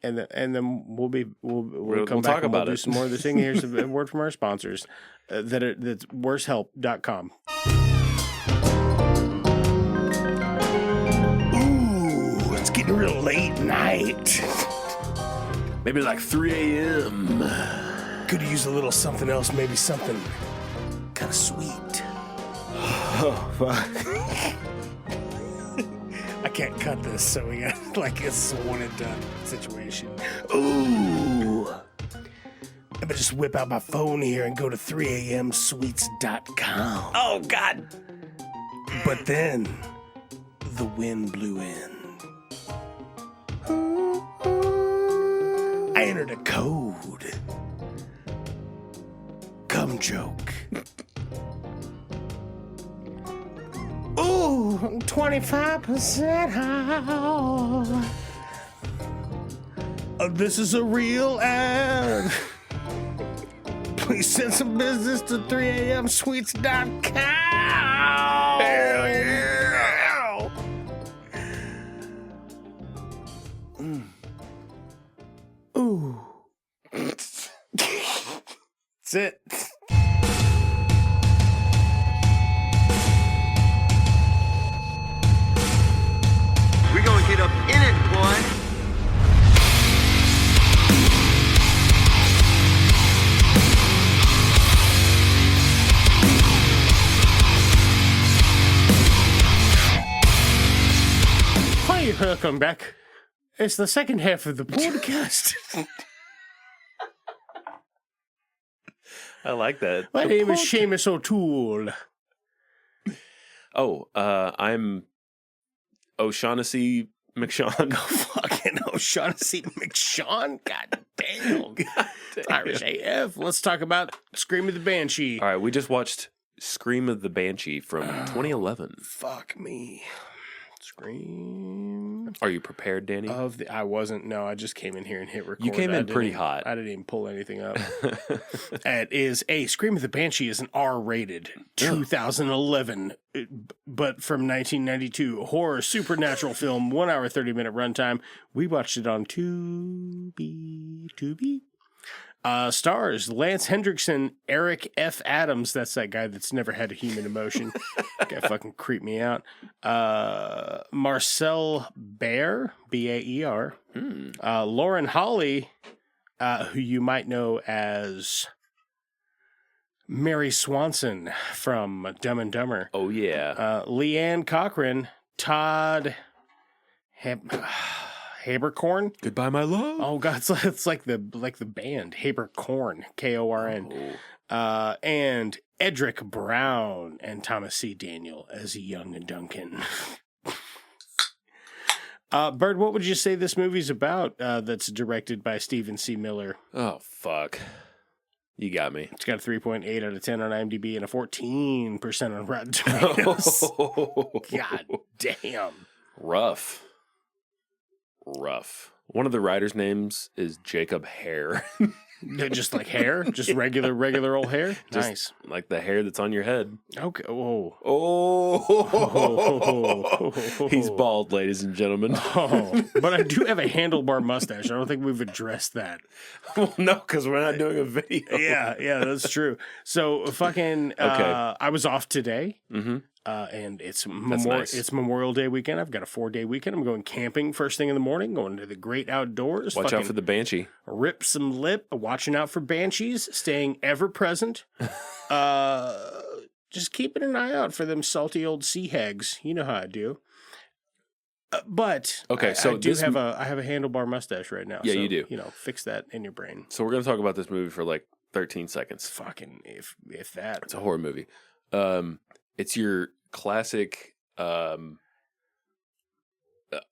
And then we'll come back talk and about we'll do it. some more of the thing. Here's a word from our sponsors. That's worsehelp.com. Ooh, it's getting real late night. Maybe like 3 a.m. Could use a little something else, maybe something kind of sweet. Oh, fuck. I can't cut this, so we got it's a one and done situation. Ooh. I'm gonna just whip out my phone here and go to 3amsweets.com. Oh, God. But then the wind blew in. I entered a code. Cum joke. Ooh, 25% off. This is a real ad. Please send some business to 3amsweets.com. Hell yeah. Ooh. That's it. We're gonna get up in it, boy. Hi, welcome back. It's the second half of the podcast. I like that. My name is Seamus O'Toole. Oh, I'm O'Shaughnessy McShawn. Fucking O'Shaughnessy McShawn? God damn. Irish AF. Let's talk about Scream of the Banshee. All right, we just watched Scream of the Banshee from 2011. Fuck me. Scream. Are you prepared, Danny? I wasn't. No, I just came in here and hit record. You came in pretty hot. I didn't even pull anything up. It is Scream of the Banshee is an R-rated 2011, but from 1992 horror supernatural film, 1 hour 30-minute runtime. We watched it on Tubi. Stars Lance Hendrickson, Eric F. Adams. That's that guy that's never had a human emotion. Guy fucking creeped me out. Marcel Baer, Baer. Lauren Holly, who you might know as Mary Swanson from Dumb and Dumber. Oh, yeah. Leanne Cochran, Todd Haberkorn. Goodbye, my love. Oh God, it's like the band Haberkorn, Korn. And Edric Brown and Thomas C. Daniel as Young and Duncan. Bird, what would you say this movie's about? That's directed by Stephen C. Miller. Oh, fuck. You got me. It's got a 3.8 out of 10 on IMDb and a 14% on Rotten Tomatoes. God damn. Rough. One of the writers' names is Jacob Hare. Just like hair? Just regular old hair? Just nice. like the hair that's on your head. Okay. Oh. He's bald, ladies and gentlemen. Oh, but I do have a handlebar mustache. I don't think we've addressed that. Well, no, because we're not doing a video. Yeah, that's true. So fucking, Okay. I was off today. Mm-hmm. And it's nice. It's Memorial Day weekend. I've got a 4-day weekend. I'm going camping first thing in the morning, going to the great outdoors. Watch out for the Banshee. Rip some lip, watching out for banshees, staying ever present. Just keeping an eye out for them salty old sea hags. You know how I do. But okay, so I have a handlebar mustache right now. Yeah, so, you do. Fix that in your brain. So we're going to talk about this movie for like 13 seconds. Fucking if that. It's a horror movie. It's your classic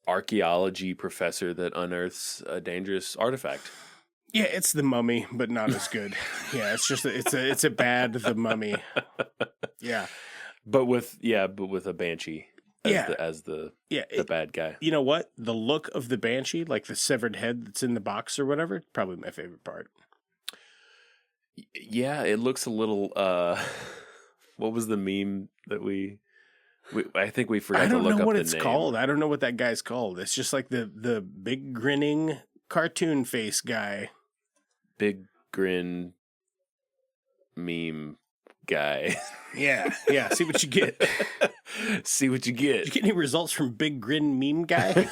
archaeology professor that unearths a dangerous artifact. Yeah, it's The Mummy, but not as good. Yeah, it's just it's a bad The Mummy. Yeah, but with a banshee as the bad guy. You know what? The look of the banshee, like the severed head that's in the box or whatever, probably my favorite part. Yeah, it looks a little What was the meme that I think we forgot I to don't look know up what the it's name. called. I don't know what that guy's called. It's just like the big grinning cartoon face guy. Big grin meme guy. Yeah. See what you get. See what you get. Did you get any results from Big Grin Meme Guy?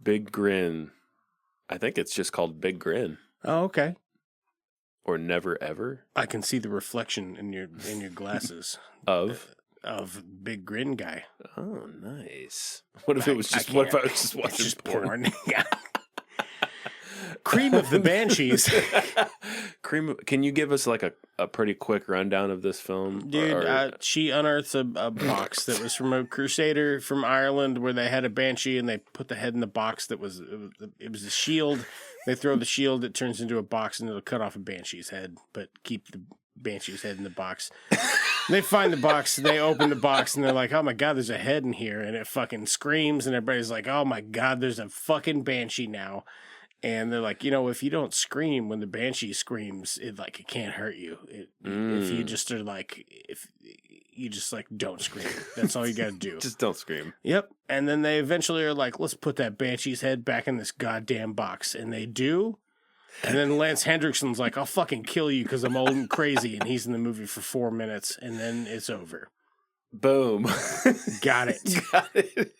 Big Grin. I think it's just called Big Grin. Oh, okay. Or Never Ever. I can see the reflection in your glasses Of Big Grin Guy. Oh, nice. What if it was just? I What if I can't. was just It's watching just porn? porn. Yeah. Cream of the Banshees. Can you give us like a pretty quick rundown of this film? Dude, she unearths a box that was from a crusader from Ireland where they had a banshee and they put the head in the box it was a shield. They throw the shield, it turns into a box and it'll cut off a banshee's head, but keep the banshee's head in the box. They find the box, they open the box and they're like, oh my God, there's a head in here. And it fucking screams and everybody's like, oh my God, there's a fucking banshee now. And they're like, if you don't scream when the banshee screams, it can't hurt you. If you just are like, if you just like don't scream, that's all you got to do. Just don't scream. Yep. And then they eventually are like, let's put that banshee's head back in this goddamn box, and they do. And then Lance Hendrickson's like, I'll fucking kill you because I'm old and crazy, and he's in the movie for 4 minutes, and then it's over. Boom. Got it. Got it.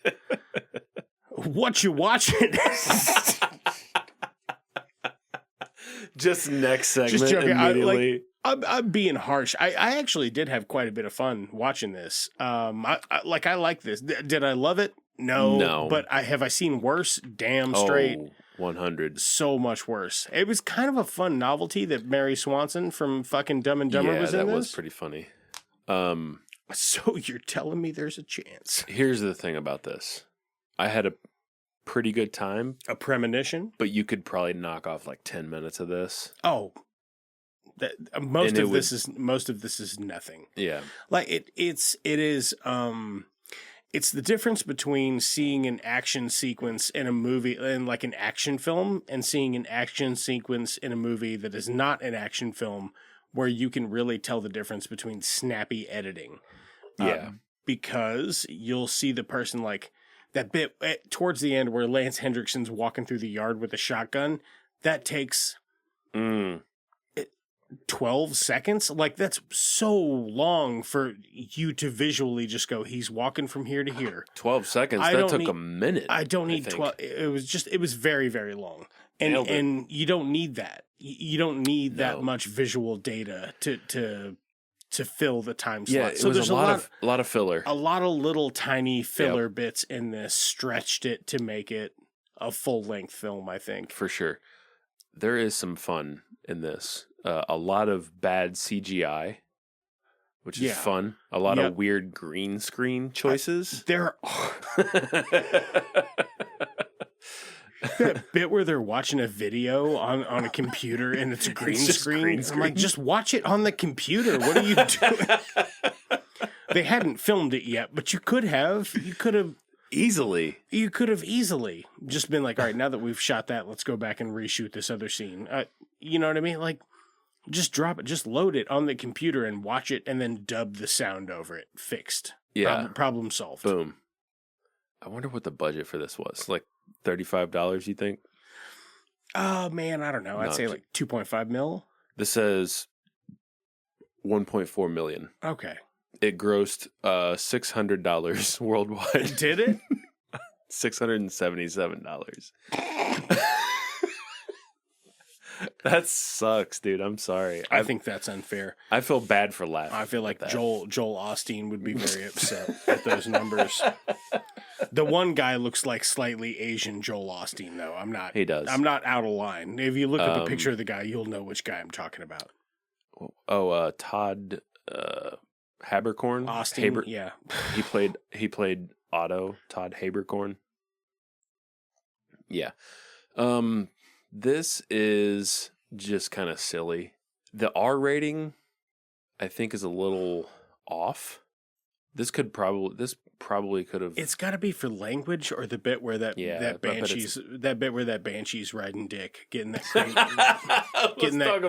What you watching? Just next segment Just joking. immediately. I'm being harsh. I actually did have quite a bit of fun watching this. I like this. Did I love it? No. But have I seen worse? Damn straight. 100. So much worse. It was kind of a fun novelty that Mary Swanson from fucking Dumb and Dumber was in this. Yeah, that was pretty funny. So you're telling me there's a chance? Here's the thing about this. I had a pretty good time. A premonition? But you could probably knock off like 10 minutes of this. Oh. Most of this is nothing. Yeah. Like it's the difference between seeing an action sequence in a movie in like an action film and seeing an action sequence in a movie that is not an action film where you can really tell the difference between snappy editing. Yeah. Because you'll see the person like that bit towards the end where Lance Hendrickson's walking through the yard with a shotgun, that takes 12 seconds. Like, that's so long for you to visually just go, he's walking from here to here. 12 seconds? That took a minute. I don't need 12. It was very, very long. And you don't need that. You don't need that much visual data to fill the time slot. Yeah, so there's a lot of filler. A lot of little tiny filler bits in this stretched it to make it a full-length film, I think. For sure. There is some fun in this. A lot of bad CGI, which is fun. A lot of weird green screen choices. There are... That bit where they're watching a video on a computer and it's a green screen. I'm like, just watch it on the computer. What are you doing? They hadn't filmed it yet, but you could have. You could have easily just been like, all right, now that we've shot that, let's go back and reshoot this other scene. You know what I mean? Like, just drop it, just load it on the computer and watch it, and then dub the sound over it. Fixed. Yeah. Problem solved. Boom. I wonder what the budget for this was. Like $35, you think? Oh, man, I don't know. I'd say like 2.5 mil. This says 1.4 million. Okay. It grossed $600 worldwide. Did it? $677. That sucks, dude. I'm sorry. I think that's unfair. I feel bad for laughing. I feel like Joel Osteen would be very upset at those numbers. The one guy looks like slightly Asian Joel Osteen, though. He does. I'm not out of line. If you look up a picture of the guy, you'll know which guy I'm talking about. Oh, Todd Habercorn. Austin. Yeah. He played Otto. Todd Habercorn. Yeah. This is just kind of silly. The R rating, I think, is a little off. This probably could have. It's got to be for language or the bit where that Banshee's riding dick, getting that cream,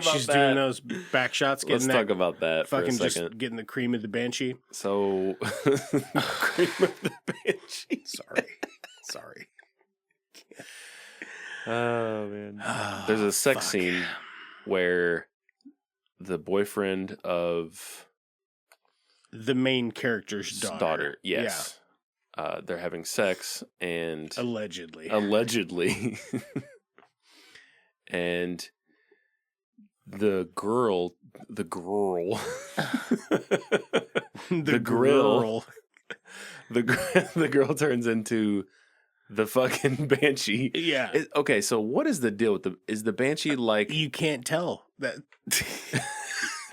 she's doing those back shots. Let's talk about that for a fucking second. just getting the cream of the Banshee. So, cream of the Banshee. Sorry. Oh man, there's a sex scene where the boyfriend of the main character's daughter. Yes. Yeah. They're having sex and allegedly. And the grill turns into the fucking Banshee. Yeah. Okay, so what is the deal with is the Banshee like... You can't tell that.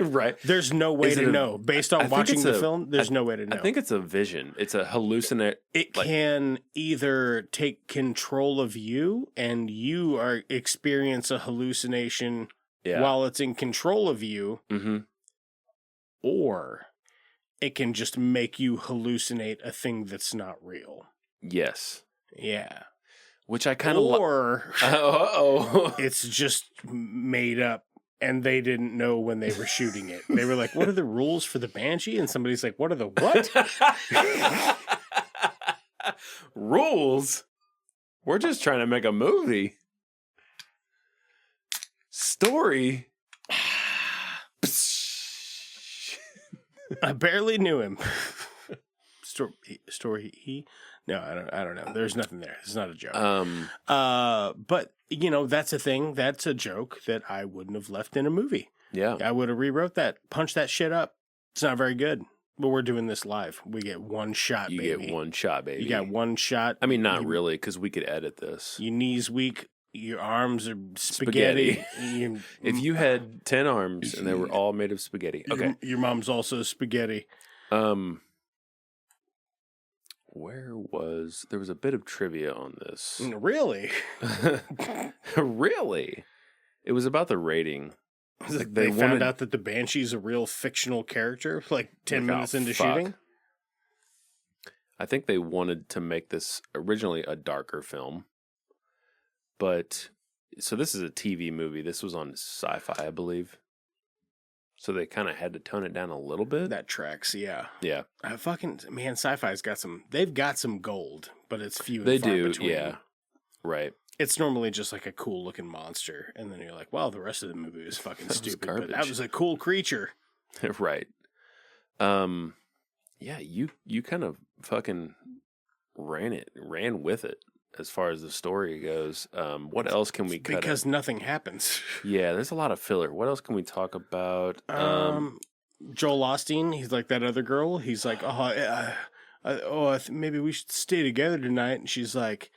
Right. There's no way to know. Based on watching the film, there's no way to know. I think it's a vision. It's a hallucinate. It can either take control of you and you experience a hallucination while it's in control of you, or it can just make you hallucinate a thing that's not real. Yes. Yeah. Which I kind of or it's just made up. And they didn't know when they were shooting it. They were like, what are the rules for the Banshee? And somebody's like, what are the what? Rules? We're just trying to make a movie. Story? I barely knew him. Story? No, I don't know. There's nothing there. It's not a joke. But you know, that's a thing. That's a joke that I wouldn't have left in a movie. Yeah, I would have rewrote that. Punched that shit up. It's not very good. But we're doing this live. We get one shot, baby. You get one shot, baby. You got one shot. I mean, not really, because we could edit this. Your knees weak. Your arms are spaghetti. If you had 10 arms and they were all made of spaghetti. Okay. Your mom's also spaghetti. There was a bit of trivia on this. Really? Really? It was about the rating. Like they found out that the Banshee's a real fictional character like 10 minutes into shooting? I think they wanted to make this originally a darker film. But, so this is a TV movie. This was on Sci-Fi, I believe. So they kind of had to tone it down a little bit. That tracks, yeah. Yeah. Man, Sci-Fi's got they've got some gold, but it's few and far between. Yeah. Right. It's normally just like a cool looking monster. And then you're like, well, the rest of the movie was fucking stupid. But that was a cool creature. Right. Yeah, you kind of fucking ran with it. As far as the story goes, what else can we cut? Because nothing happens. Yeah, there's a lot of filler. What else can we talk about? Joel Osteen, he's like that other girl. He's like, maybe we should stay together tonight. And she's like,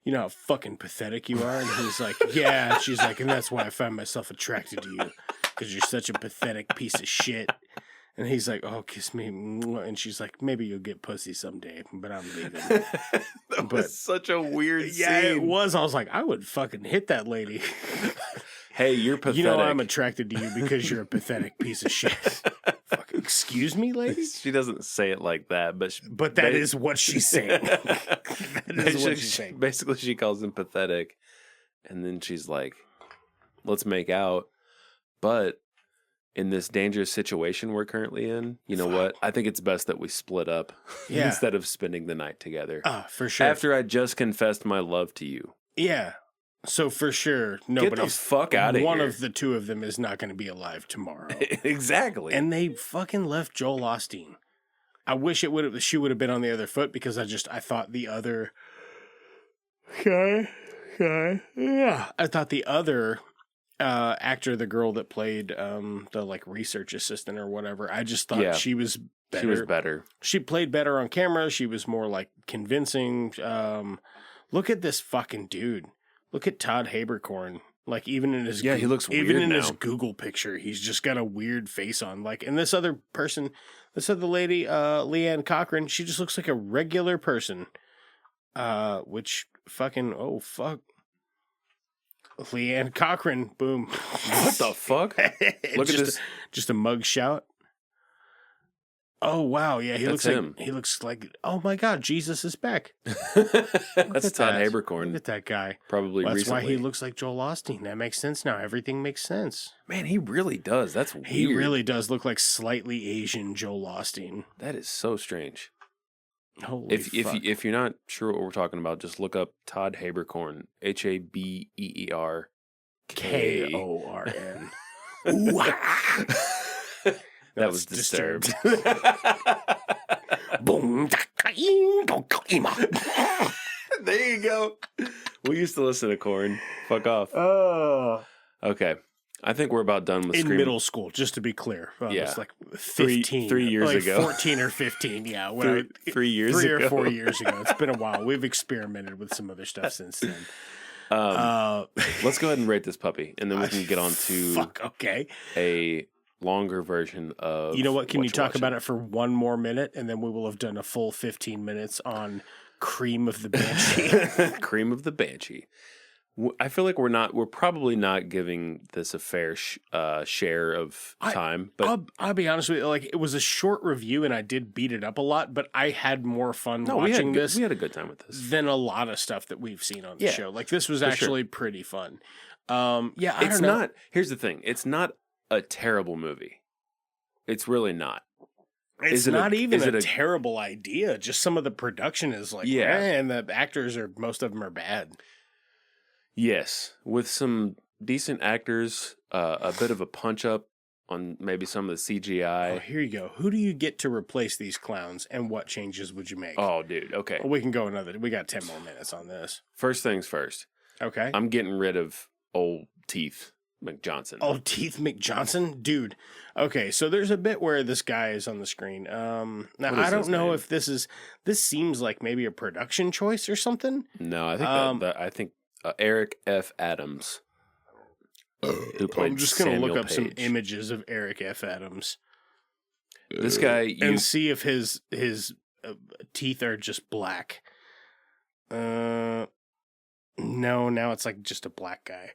you know how fucking pathetic you are? And he's like, yeah. And she's like, and that's why I find myself attracted to you. Because you're such a pathetic piece of shit. And he's like, oh, kiss me. And she's like, maybe you'll get pussy someday, but I'm leaving. That was such a weird scene. Yeah, it was. I was like, I would fucking hit that lady. Hey, you're pathetic. You know I'm attracted to you because you're a pathetic piece of shit. Fucking excuse me, lady? She doesn't say it like that, but that is what she's saying. That is what she's saying. Basically, she calls him pathetic, and then she's like, let's make out. But in this dangerous situation we're currently in, you know what? I think it's best that we split up instead of spending the night together. For sure. After I just confessed my love to you. Yeah. So for sure, get the fuck out of here. One of the two of them is not going to be alive tomorrow. Exactly. And they fucking left Joel Osteen. I wish she would have been on the other foot because I thought the other. Yeah. I thought the other actor, the girl that played the like research assistant or whatever, I just thought she was better. She was better. She played better on camera. She was more like convincing. Look at this fucking dude. Look at Todd Haberkorn. Like even in his he looks weird even in now. his Google picture, he's just got a weird face on. Like, and this other lady, Leanne Cochran, she just looks like a regular person. Which fucking Leanne Cochran, boom. What the fuck? Look at this. Just a mug shout. Oh wow, yeah, That's him. He looks like. Oh my God, Jesus is back. That's Todd that. Haberkorn. Look at that guy. Probably That's recently. why he looks like Joel Osteen. That makes sense now. Everything makes sense. Man, he really does. That's weird. He really does look like slightly Asian Joel Osteen. That is so strange. Holy fuck. If you're not sure what we're talking about, just look up Todd Haberkorn. Habeer. Korn. That was disturbed. There you go. We used to listen to Korn. Fuck off. Okay. I think we're about done with in Scream. middle school, just to be clear. Yeah. It's like 15. 3 years like ago. 14 or 15, yeah. Three- 3 years 3 ago. or 4 years ago. It's been a while. We've experimented with some other stuff since then. Let's go ahead and rate this puppy, and then we can get on to okay. a longer version of. You know what? Can you you're talk watching. about it for one more minute, and then we will have done a full 15 minutes on Cream of the Banshee. Cream of the Banshee. I feel like we're probably not giving this a fair share of time, but I'll be honest with you. Like, it was a short review, and I did beat it up a lot, but I had more fun watching this. We had a good time with this than a lot of stuff that we've seen on the show. Like, this was for actually pretty fun. I it's don't know. not. Here's the thing: it's not a terrible movie. It's really not. It's not even a terrible idea. Just some of the production is like, and the actors most of them are bad. Yes, with some decent actors, a bit of a punch up on maybe some of the CGI. Oh, here you go. Who do you get to replace these clowns, and what changes would you make? Oh, dude. Okay. Well, we can go another. We got 10 more minutes on this. First things first. Okay. I'm getting rid of old Teeth McJohnson. Old Teeth McJohnson? Dude. Okay, so there's a bit where this guy is on the screen. Now, I don't know if this seems like maybe a production choice or something. No, I think Eric F. Adams, who played I'm just going to look Samuel up some Page. images of Eric F. Adams. This guy, and see if his teeth are just black. No, now it's like just a black guy.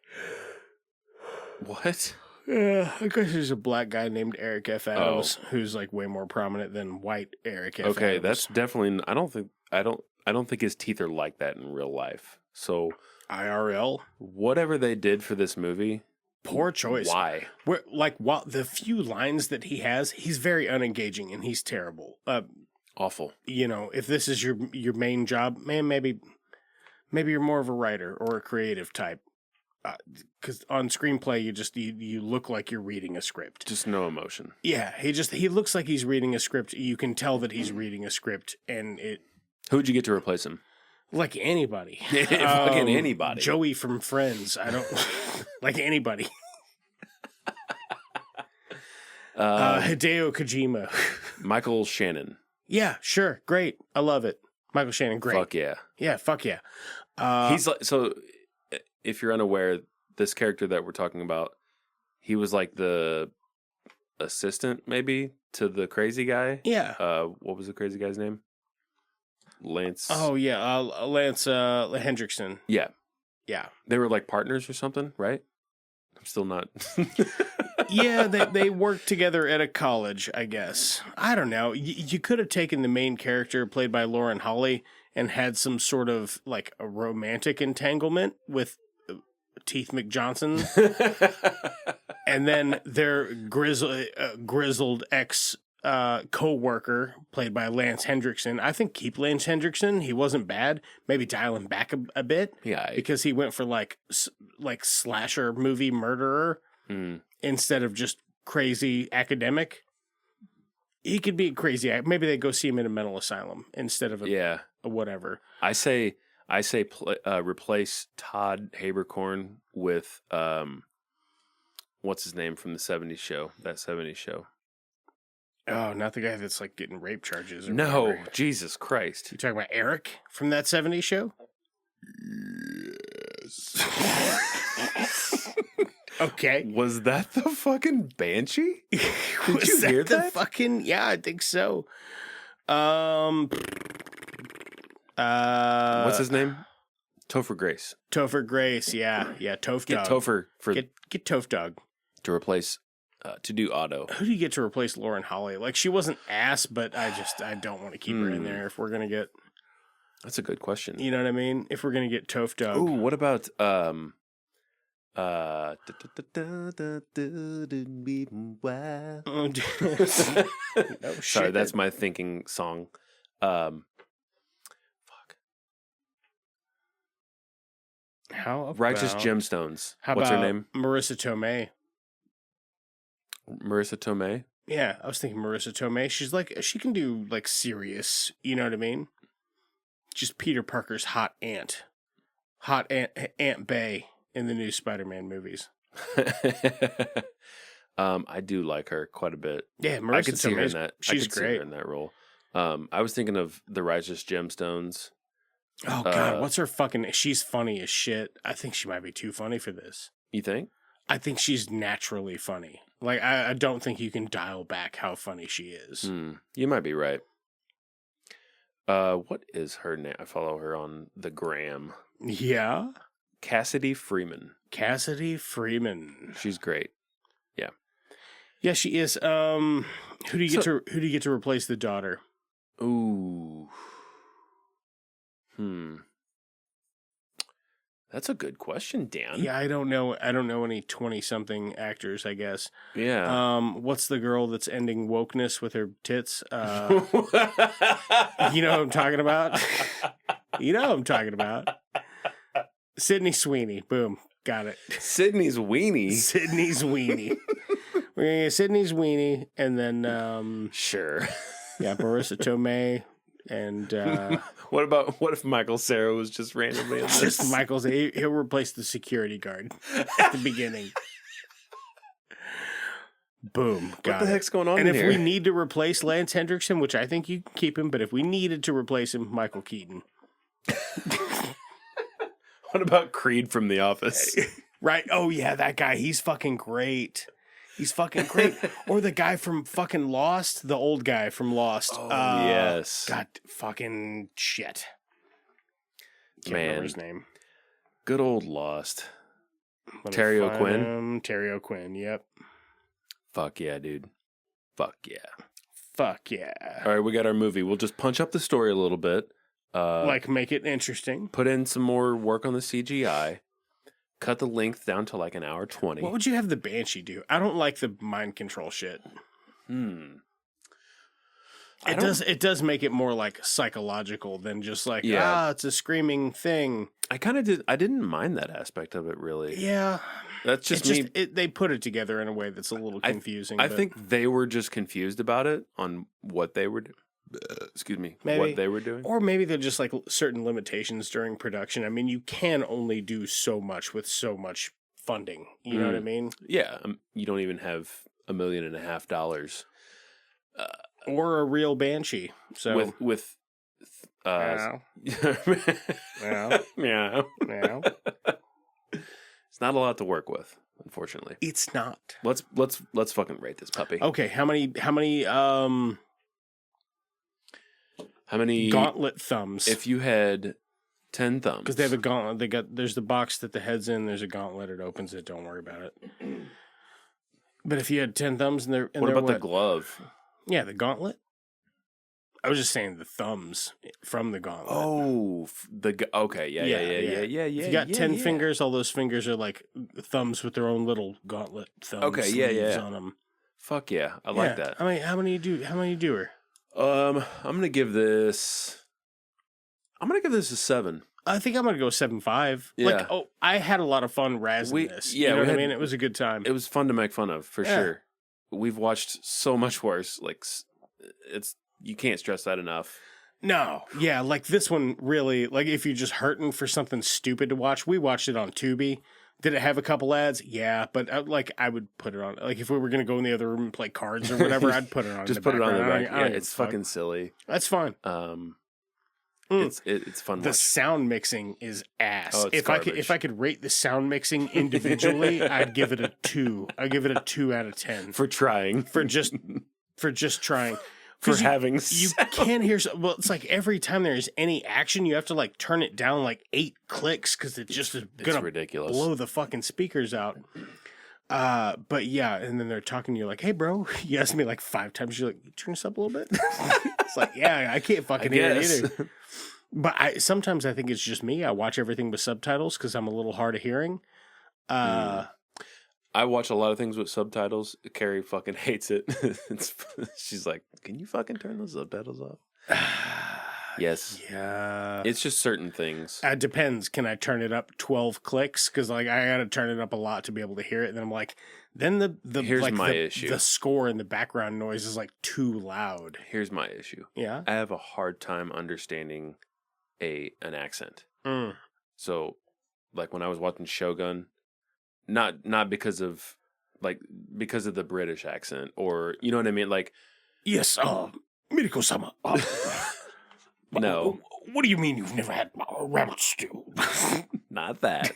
What? Yeah, I guess there's a black guy named Eric F. Adams who's like way more prominent than white Eric F. Okay, Adams. that's definitely. I don't think his teeth are like that in real life. So IRL. Whatever they did for this movie, poor choice. Why? While the few lines that he has, he's very unengaging and he's terrible. Awful. You know, if this is your main job, man, maybe you're more of a writer or a creative type. Because on screenplay, you look like you're reading a script. Just no emotion. Yeah, he looks like he's reading a script. You can tell that he's reading a script, and it. Who'd you get to replace him? Like anybody. Fucking anybody. Joey from Friends. I don't like anybody. Hideo Kojima. Michael Shannon. Yeah, sure. Great. I love it. Michael Shannon, great. Fuck yeah. Yeah, fuck yeah. He's like, so if you're unaware, this character that we're talking about, he was like the assistant maybe to the crazy guy. Yeah. What was the crazy guy's name? Lance. Oh yeah, Lance Hendrickson. Yeah. Yeah. They were like partners or something, right? I'm still not. Yeah, they worked together at a college, I guess. I don't know. You could have taken the main character played by Lauren Holly and had some sort of like a romantic entanglement with Teeth McJohnson. And then their grizzled ex co-worker played by Lance Hendrickson. I think keep Lance Hendrickson. He wasn't bad. Maybe dial him back a bit. Yeah. Because he went for like slasher movie murderer instead of just crazy academic. He could be crazy. Maybe they go see him in a mental asylum instead of a whatever. I say replace Todd Haberkorn with what's his name from the 70s show? That 70s show. Oh, not the guy that's like getting rape charges. Or no, whatever. Jesus Christ! You talking about Eric from that 70s show? Yes. Okay. Was that the fucking Banshee? Did Was you hear that? Fucking yeah, I think so. What's his name? Topher Grace. Topher Grace, yeah, Toph Get Dog. Topher for Get Toph Dog to replace to do Otto. Who do you get to replace Lauren Holly? Like, she wasn't ass, but I don't want to keep her in there if we're going to get... That's a good question. You know what I mean? If we're going to get Toph Dog. Ooh, what about... Sorry, that's my thinking song. Fuck. How about... Righteous Gemstones. How What's about her name? Marissa Tomei. Marissa Tomei? Yeah, I was thinking Marissa Tomei. She's like, she can do like serious, you know what I mean? Just Peter Parker's hot aunt. Hot Aunt Bay in the new Spider-Man movies. I do like her quite a bit. Yeah, Marissa I could see her in Tomei's- that. she's I could see great. her in that role. I was thinking of the Righteous Gemstones. Oh God, what's her fucking? She's funny as shit. I think she might be too funny for this. You think? I think she's naturally funny. Like I don't think you can dial back how funny she is. You might be right. What is her name? I follow her on the gram. Yeah, Cassidy Freeman. Cassidy Freeman. She's great. Yeah. Yeah, she is. Who do you get to replace the daughter? Ooh. That's a good question, Dan. Yeah, I don't know any 20-something actors, I guess. Yeah. What's the girl that's ending wokeness with her tits? You know what I'm talking about? You know what I'm talking about. Sydney Sweeney. Boom. Got it. Sydney's weenie. Sydney's weenie. We're going to get Sydney's weenie, and then... Sure. Yeah, Marissa Tomei, and... What if Michael Cera was just randomly in this? Just Michael's... He'll replace the security guard at the beginning. Boom. What the heck's going on and here? if we need to replace Lance Hendrickson, which I think you can keep him, but if we needed to replace him, Michael Keaton. What about Creed from The Office? Right? Oh, yeah, that guy. He's fucking great. He's fucking great. Or the guy from fucking Lost, the old guy from Lost. Oh, yes. God, fucking shit. Can't Man. remember his name. Good old Lost. Let me Terry find O'Quinn? him. Terry O'Quinn, yep. Fuck yeah, dude. Fuck yeah. Fuck yeah. All right, we got our movie. We'll just punch up the story a little bit. Like, make it interesting. Put in some more work on the CGI. Cut the length down to like an hour 20. What would you have the Banshee do? I don't like the mind control shit. It does make it more like psychological than just like, it's a screaming thing. I didn't mind that aspect of it, really. Yeah. That's just me. They put it together in a way that's a little confusing. I think they were just confused about it on what they were doing. Excuse me. Maybe. What they were doing. Or maybe they're just like certain limitations during production. I mean, you can only do so much with so much funding. You know what I mean? Yeah. You don't even have $1.5 million. Or a real Banshee. So with meow. meow. Meow. It's not a lot to work with, unfortunately. It's not. Let's fucking rate this puppy. Okay, how many gauntlet thumbs? If you had 10 thumbs. Because they have a gauntlet. There's the box that the head's in, there's a gauntlet, it opens it, don't worry about it. But if you had 10 thumbs and what about the glove? Yeah, the gauntlet. I was just saying the thumbs from the gauntlet. Oh, okay, yeah. If you got 10 fingers, all those fingers are like thumbs with their own little gauntlet thumbs. Okay, on them. Fuck yeah, I like that. I mean, how many do her? I'm gonna give this a 7. I think I'm gonna go 7.5. Yeah. Like, I had a lot of fun razzing this. You know what I mean? It was a good time. It was fun to make fun of, for sure. We've watched so much worse. Like, you can't stress that enough. No, yeah, like this one really, like if you're just hurting for something stupid to watch, we watched it on Tubi. Did it have a couple ads? Yeah, but I would put it on. Like if we were going to go in the other room and play cards or whatever, I'd put it on. Just put it on the back. Yeah, it's fucking silly. That's fine. It's fun. The sound mixing is ass. Oh, it's if I could rate the sound mixing individually, I'd give it a 2. I'd give it a 2 out of 10 for trying. For just trying. For having you can't hear. Well, it's like every time there's any action, you have to like turn it down like 8 clicks because it just is gonna ridiculous. blow the fucking speakers out. But yeah, and then they're talking to you like, hey, bro, you asked me like 5 times. You're like, you turn this up a little bit? It's like, yeah, I can't fucking hear it either. But sometimes I think it's just me. I watch everything with subtitles because I'm a little hard of hearing. I watch a lot of things with subtitles. Carrie fucking hates it. She's like, can you fucking turn the subtitles off? Yes. Yeah. It's just certain things. It depends. Can I turn it up 12 clicks? Because like I got to turn it up a lot to be able to hear it. And then I'm like, then Here's like, my issue. The score and the background noise is like too loud. Here's my issue. Yeah. I have a hard time understanding an accent. So, like when I was watching Shogun, not because of the British accent, or you know what I mean, like yes, Miriko-sama. No. What do you mean you've never had rabbit stew? Not that.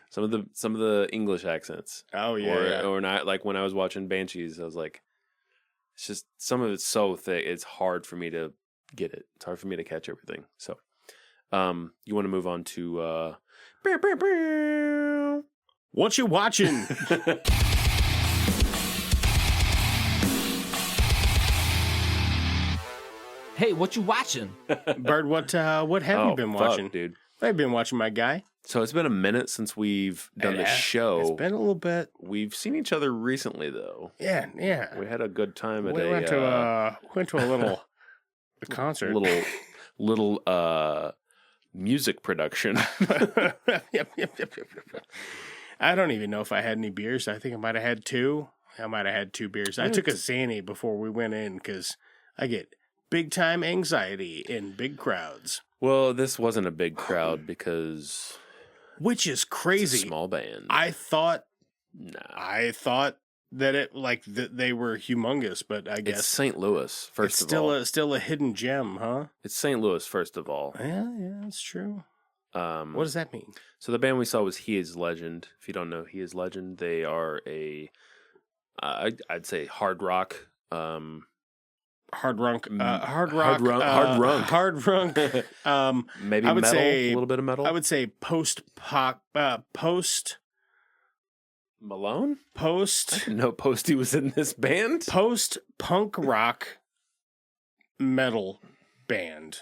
Some of the English accents. Oh yeah. Or not, like when I was watching Banshees, I was like, it's just some of it's so thick. It's hard for me to get it. It's hard for me to catch everything. So, you want to move on to what you watching? Hey, what you watching? Bird, what have you been watching? Dude. I've been watching, my guy. So it's been a minute since we've done the show. It's been a little bit. We've seen each other recently, though. Yeah. We had a good time at we went to a little concert. Little music production. Yep. I don't even know if I had any beers. I think I might have had 2. I might have had 2 beers. I took a Xanny before we went in because I get big time anxiety in big crowds. Well, this wasn't a big crowd because, which is crazy. It's a small band. I thought that it they were humongous, but I guess it's St. Louis. First of all, it's still a hidden gem, huh? It's St. Louis, first of all. Yeah, that's true. What does that mean? So the band we saw was He Is Legend. If you don't know He Is Legend, they are I'd say hard rock. Hard runk. Maybe I would metal, say a little bit of metal. I would say post Malone. I didn't know Posty was in this band. Post punk rock metal band,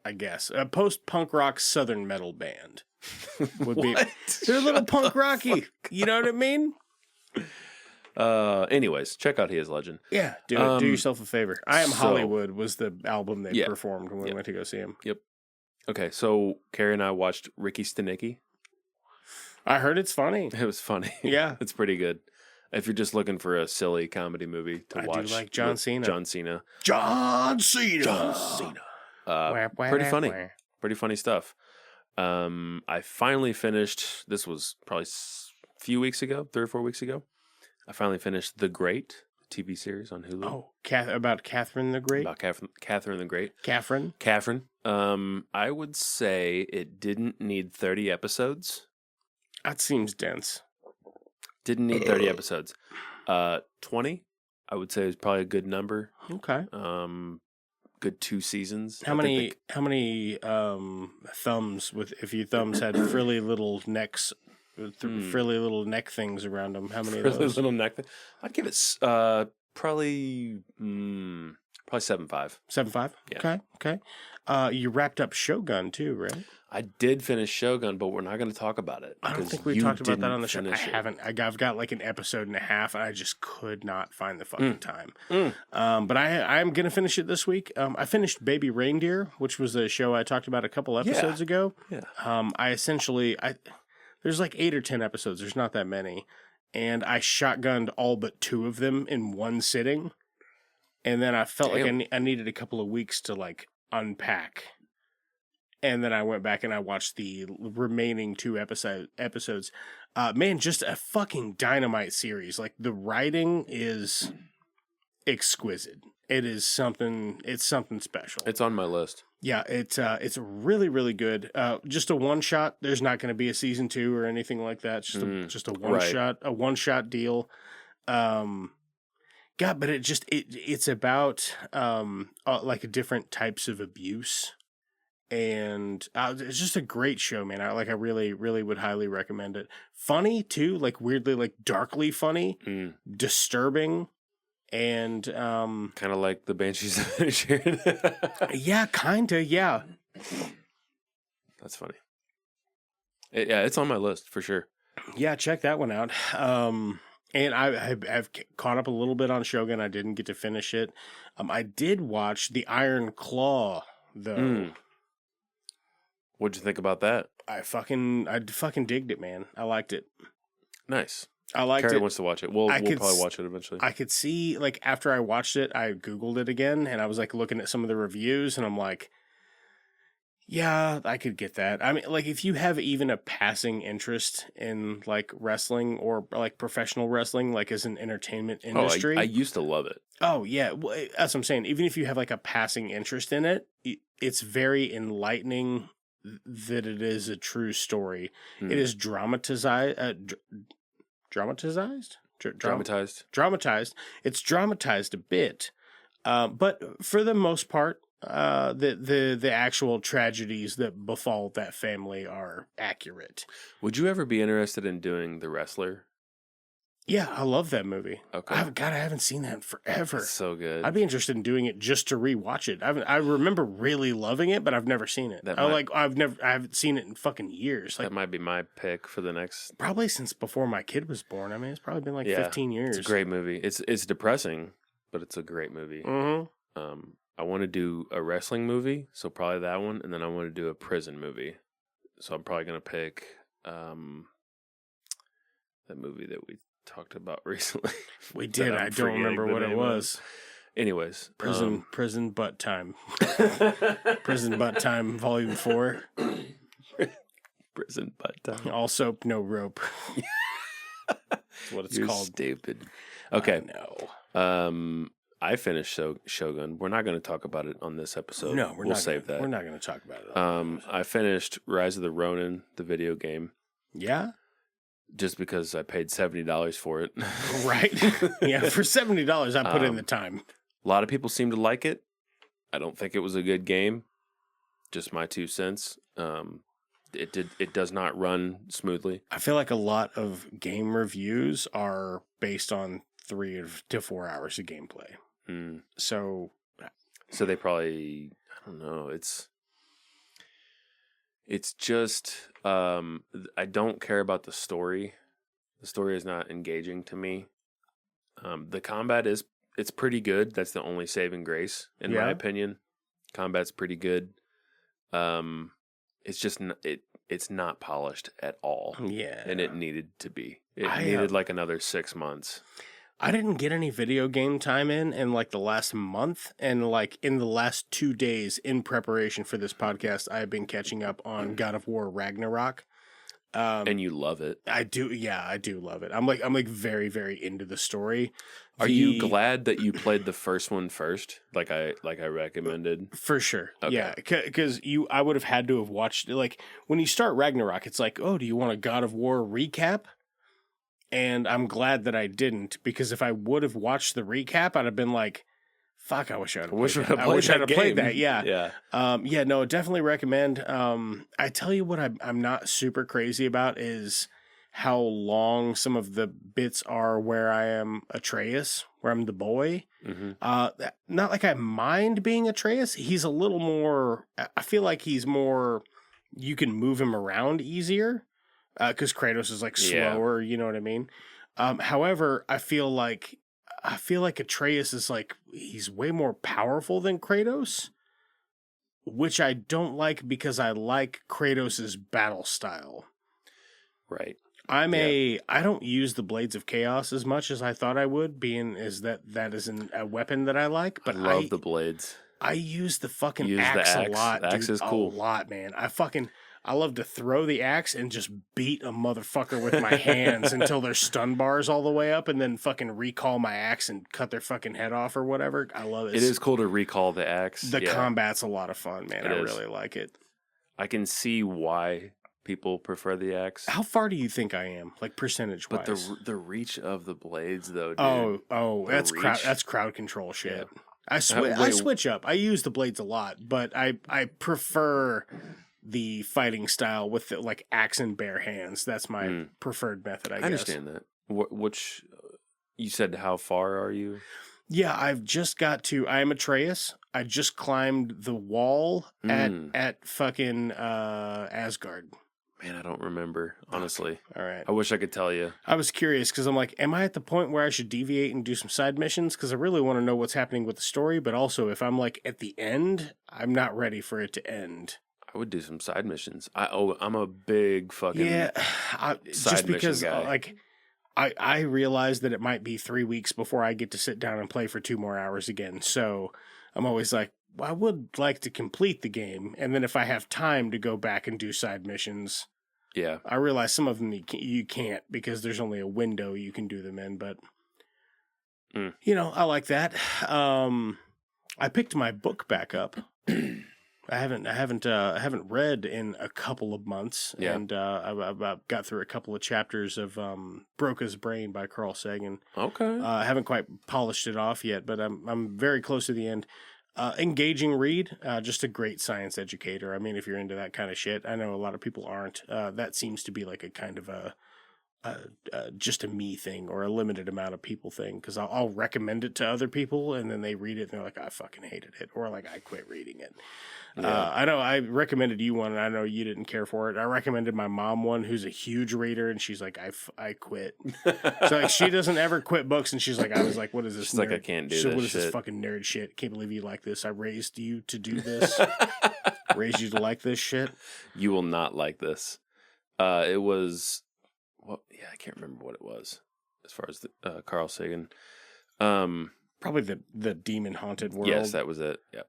I guess. A post punk rock southern metal band would be. They're a little punk rocky. You know what I mean? Anyways, check out He Is Legend. Yeah, do yourself a favor. I Am Hollywood was the album they performed when we went to go see him. Yep. Okay, so Carrie and I watched Ricky Stenicki. I heard it's funny. It was funny. Yeah. It's pretty good. If you're just looking for a silly comedy movie to watch. I do like John Cena. Pretty funny. Pretty funny stuff. I finally finished, this was probably a few weeks ago, 3 or 4 weeks ago. I finally finished The Great TV series on Hulu. Oh, about Catherine the Great? About Catherine the Great. Catherine. I would say it didn't need 30 episodes. That seems dense. Didn't need 30 episodes. 20, I would say, is probably a good number. Okay. Good 2 seasons. How many thumbs if your thumbs had frilly little necks? Frilly little neck things around them. How many of those? Frilly little neck thing. I'd give it probably 7.5. 7.5? Yeah. Okay. You wrapped up Shogun too, right? I did finish Shogun, but we're not going to talk about it. I don't think we talked about that on the show. I haven't. I've got like an episode and a half, and I just could not find the fucking time. But I'm going to finish it this week. I finished Baby Reindeer, which was a show I talked about a couple episodes ago. Yeah. There's like 8 or 10 episodes. There's not that many. And I shotgunned all but 2 of them in one sitting. And then I felt like I needed a couple of weeks to like unpack. And then I went back and I watched the remaining 2 episodes. Man, just a fucking dynamite series. Like the writing is exquisite. It's something special. It's on my list. Yeah, it's really, really good. Just a one shot. There's not going to be a season 2 or anything like that. It's just a one shot deal. But it's about like different types of abuse And it's just a great show, man. I really, really would highly recommend it. Funny too, like weirdly, like darkly funny, disturbing, and kind of like the Banshees of Inisherin. yeah, kinda, yeah. That's funny. Yeah, it's on my list for sure. Yeah, check that one out. And I've caught up a little bit on Shogun. I didn't get to finish it. I did watch The Iron Claw though. What'd you think about that? I fucking digged it, man. I liked it. Nice. I liked Carrie it. wants to watch it. We'll probably watch it eventually. I could see, like, after I watched it, I Googled it again, and I was, like, looking at some of the reviews, and I'm like, yeah, I could get that. I mean, like, if you have even a passing interest in, like, wrestling or, like, professional wrestling, like, as an entertainment industry. I used to love it. Oh, yeah. Well, that's what I'm saying. Even if you have, like, a passing interest in it, it's very enlightening that it is a true story. It is dramatized. Dramatized. It's dramatized a bit, but for the most part, the actual tragedies that befall that family are accurate. Would you ever be interested in doing The Wrestler? Yeah, I love that movie. Okay. I haven't seen that in forever. It's so good. I'd be interested in doing it just to rewatch it. I remember really loving it, but I've never seen it. I haven't seen it in fucking years. Like, that might be my pick for the next. Probably since before my kid was born. I mean, it's probably been like 15 years. It's a great movie. It's depressing, but it's a great movie. Mm-hmm. I want to do a wrestling movie, so probably that one, and then I want to do a prison movie. So I'm probably gonna pick that movie that we talked about recently. We did. I don't remember what it was. Anyways, prison butt time. Prison butt time, volume 4. Prison butt time. All soap, no rope. That's what it's called. Stupid. Okay. No. I finished Shogun. We're not going to talk about it on this episode. No, we'll save that. We're not going to talk about it. I finished Rise of the Ronin, the video game. Yeah. Just because I paid $70 for it. Right. Yeah, for $70, I put in the time. A lot of people seem to like it. I don't think it was a good game. Just my 2 cents. It does not run smoothly. I feel like a lot of game reviews are based on 3 to 4 hours of gameplay. So they probably, I don't know. It's just, I don't care about the story. The story is not engaging to me. The combat it's pretty good. That's the only saving grace, in my opinion. Combat's pretty good. It's just, it's not polished at all. Yeah. And it needed to be. It needed like another 6 months. I didn't get any video game time in like the last month, and like in the last 2 days in preparation for this podcast, I've been catching up on God of War Ragnarok. And you love it. I do. Yeah, I do love it. I'm like very, very into the story. Are you glad that you played the first one first? Like I recommended? For sure. Okay. Yeah. Cause I would have had to have watched, like, when you start Ragnarok, it's like, oh, do you want a God of War recap? And I'm glad that I didn't, because if I would have watched the recap, I'd have been like, fuck, I wish I'd have played that. Yeah. Yeah. No, definitely recommend. I tell you what I'm not super crazy about is how long some of the bits are where I am Atreus, where I'm the boy. Mm-hmm. Not like I mind being Atreus. He's a little more, I feel like he's more, you can move him around easier. Because Kratos is like slower, you know what I mean? However, I feel like Atreus is like, he's way more powerful than Kratos, which I don't like because I like Kratos' battle style. Right. I don't use the Blades of Chaos as much as I thought I would, being is that is a weapon that I like. But I love the blades. I use the fucking axe a lot. The axe is cool. A lot, man. I love to throw the axe and just beat a motherfucker with my hands until their stun bars all the way up, and then fucking recall my axe and cut their fucking head off or whatever. I love it. It is cool to recall the axe. The combat's a lot of fun, man. I really like it. I can see why people prefer the axe. How far do you think I am, like percentage-wise? But the reach of the blades, though, dude. That's crowd control shit. I switch up. I use the blades a lot, but I prefer the fighting style with the, like axe and bare hands. That's my preferred method. I guess. Understand that. Which you said? How far are you? Yeah, I've just got to. I am Atreus. I just climbed the wall at fucking Asgard. Man, I don't remember, honestly. All right. I wish I could tell you. I was curious because I'm like, am I at the point where I should deviate and do some side missions? Because I really want to know what's happening with the story, but also if I'm like at the end, I'm not ready for it to end. I would do some side missions. I'm a big fucking just because guy. Like I realize that it might be 3 weeks before I get to sit down and play for 2 more hours again. So I'm always like, well, I would like to complete the game, and then if I have time to go back and do side missions. Yeah, I realize some of them you can't because there's only a window you can do them in, but I like that. I picked my book back up. I haven't read in a couple of months, and I got through a couple of chapters of Broca's Brain by Carl Sagan. Okay, I haven't quite polished it off yet, but I'm very close to the end. Engaging read, just a great science educator. I mean, if you're into that kind of shit, I know a lot of people aren't. That seems to be like a kind of just a me thing or a limited amount of people thing, because I'll recommend it to other people and then they read it and they're like, I fucking hated it, or like I quit reading it. I know I recommended you one and I know you didn't care for it. I recommended my mom one who's a huge reader and she's like, I quit. So like she doesn't ever quit books, and she's like, I was like, what is this? She's like, I can't do this. What is this fucking nerd shit? Can't believe you like this. I raised you to do this. Raised you to like this shit. You will not like this. It was. Well, yeah, I can't remember what it was as far as the Carl Sagan. Probably the demon haunted world. Yes, that was it. Yep.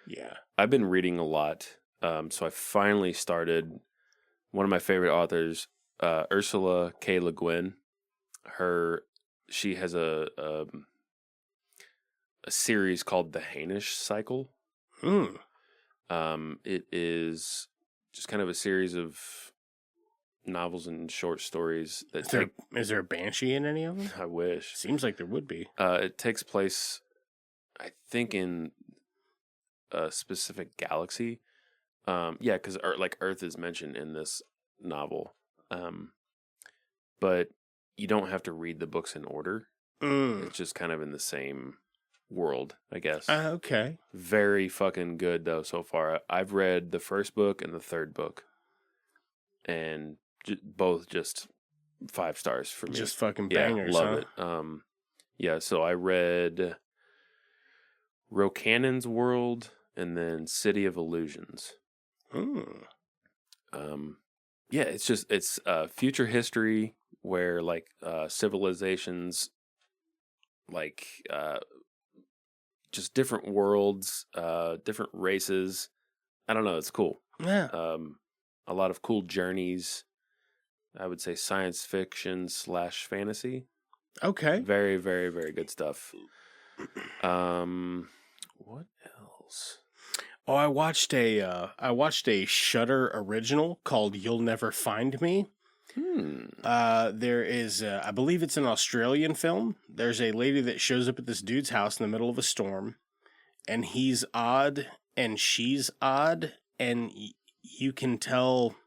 Yeah. I've been reading a lot. So I finally started one of my favorite authors, Ursula K. Le Guin. She has a series called The Hainish Cycle. It is just kind of a series of novels and short stories that is there a Banshee in any of them? I wish. Seems like there would be. It takes place, I think, in a specific galaxy. Because Earth is mentioned in this novel. But you don't have to read the books in order. It's just kind of in the same world, I guess. Okay. Very fucking good though so far. I've read the first book and the third book, and both just 5 stars for me. Just fucking bangers. Love it. So I read Rokannon's World and then City of Illusions. It's future history where like civilizations, like just different worlds, different races. I don't know. It's cool. Yeah. A lot of cool journeys. I would say science fiction / fantasy. Okay. Very, very, very good stuff. What else? Oh, I watched a Shudder original called You'll Never Find Me. There is, I believe it's an Australian film. There's a lady that shows up at this dude's house in the middle of a storm, and he's odd and she's odd, and you can tell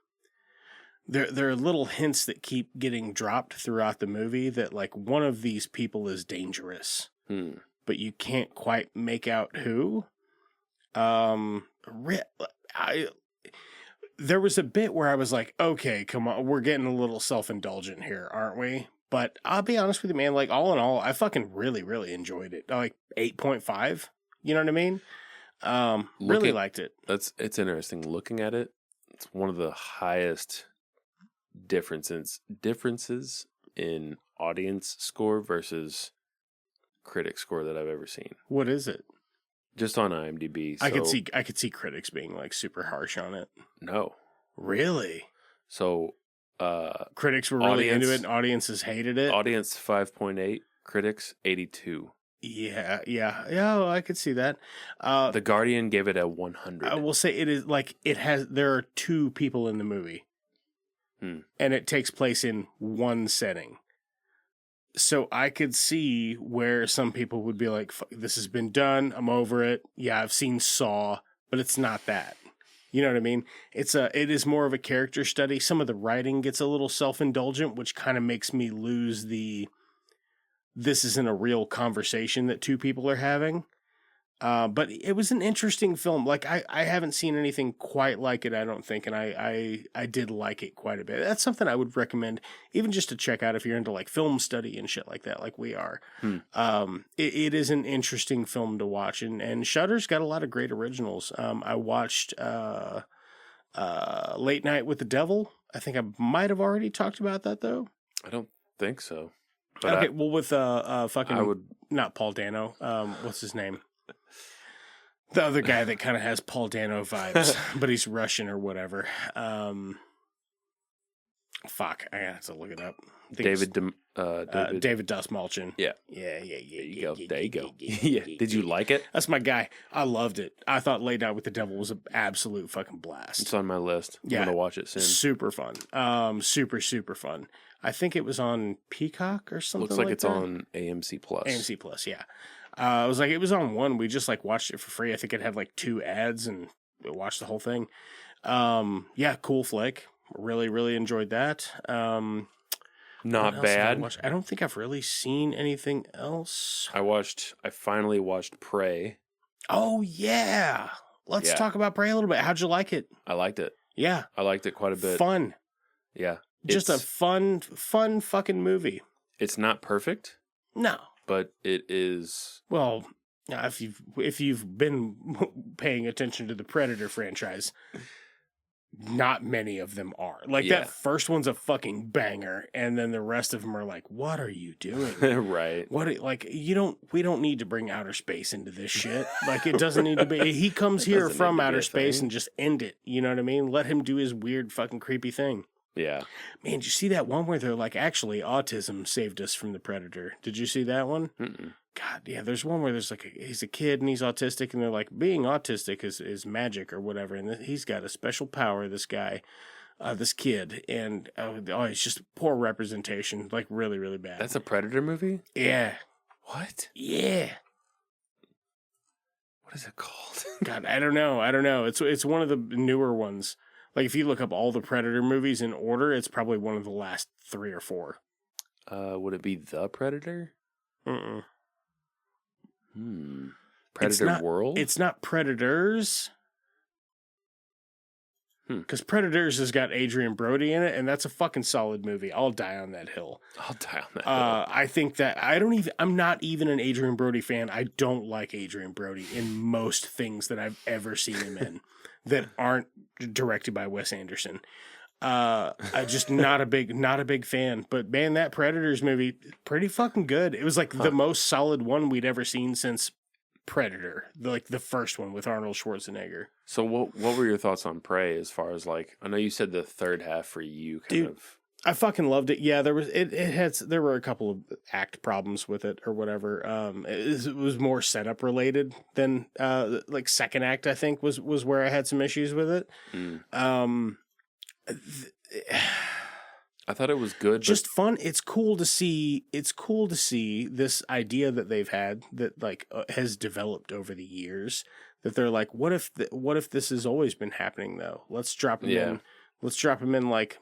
there are little hints that keep getting dropped throughout the movie that like one of these people is dangerous, but you can't quite make out who. There was a bit where I was like, okay, come on, we're getting a little self-indulgent here, aren't we? But I'll be honest with you, man, like all in all, I fucking really, really enjoyed it. Like 8.5, you know what I mean? Really liked it. It's interesting looking at it. It's one of the highest differences in audience score versus critic score that I've ever seen. What is it? Just on IMDb. So, I could see critics being like super harsh on it. No. Really? So critics were really into it and audiences hated it? Audience 5.8, critics 82. Yeah, I could see that. The Guardian gave it a 100. I will say it is like there are 2 people in the movie. And it takes place in one setting. So I could see where some people would be like, "Fuck, this has been done. I'm over it. Yeah, I've seen Saw, but it's not that. You know what I mean? It is more of a character study. Some of the writing gets a little self-indulgent, which kind of makes me lose this isn't a real conversation that two people are having. But it was an interesting film. Like I haven't seen anything quite like it, I don't think, and I did like it quite a bit. That's something I would recommend, even just to check out if you're into like film study and shit like that, like we are. It is an interesting film to watch, and Shudder's got a lot of great originals. I watched Late Night with the Devil. I think I might have already talked about that though. I don't think so. But Okay, well with fucking not Paul Dano. What's his name? The other guy that kind of has Paul Dano vibes, but he's Russian or whatever. Fuck, I have to look it up. David Dastmalchian. Yeah. Yeah. There you go. There you go. Yeah. Did you like it? That's my guy. I loved it. I thought Laid Out with the Devil was an absolute fucking blast. It's on my list. I'm Yeah. gonna watch it soon. Super fun. Super fun. I think it was on Peacock or something. Looks like it's that. on AMC Plus. AMC Plus, yeah. It was on one. We just like watched it for free. I think it had like 2 ads and we watched the whole thing. Yeah, cool flick. Really enjoyed that. Not What else did bad. I don't think I've really seen anything else. I finally watched Prey. Oh yeah. Let's talk about Prey a little bit. How'd you like it? I liked it. Yeah. I liked it quite a bit. Fun. Yeah. Just a fun fucking movie. It's not perfect, No. but it is. Well, if you've been paying attention to the Predator franchise, not many of them are. Like that first one's a fucking banger, and then the rest of them are like, "What are you doing?" Right. We don't need to bring outer space into this shit. Like it doesn't need to be. He comes here from outer space and just end it. You know what I mean? Let him do his weird fucking creepy thing. Yeah. Man, did you see that one where they're like, actually, autism saved us from the Predator? Did you see that one? Mm-mm. God, yeah, there's one where there's like, he's a kid and he's autistic, and they're like, being autistic is magic or whatever, and he's got a special power, this guy, this kid, and it's just poor representation, like really bad. That's a Predator movie? Yeah. What? Yeah. What is it called? God, I don't know. It's one of the newer ones. Like, if you look up all the Predator movies in order, it's probably one of the last 3 or 4. Would it be The Predator? Mm-mm. Predator World? It's not Predators. Because Predators has got Adrian Brody in it, and that's a fucking solid movie. I'll die on that hill. I'll die on that hill. I think that I'm not even an Adrian Brody fan. I don't like Adrian Brody in most things that I've ever seen him in that aren't directed by Wes Anderson. I just not a big fan. But man, that Predators movie, pretty fucking good. It was like the most solid one we'd ever seen since Predator, like the first one with Arnold Schwarzenegger. So what were your thoughts on Prey as far as like, I know you said the third half for you kind of. I fucking loved it. Yeah, there were a couple of act problems with it or whatever. It was more setup related than like second act, I think was where I had some issues with it. I thought it was good. Just fun. It's cool to see this idea that they've had that like has developed over the years, that they're like, what if this has always been happening though? Let's drop him in. Let's drop him in like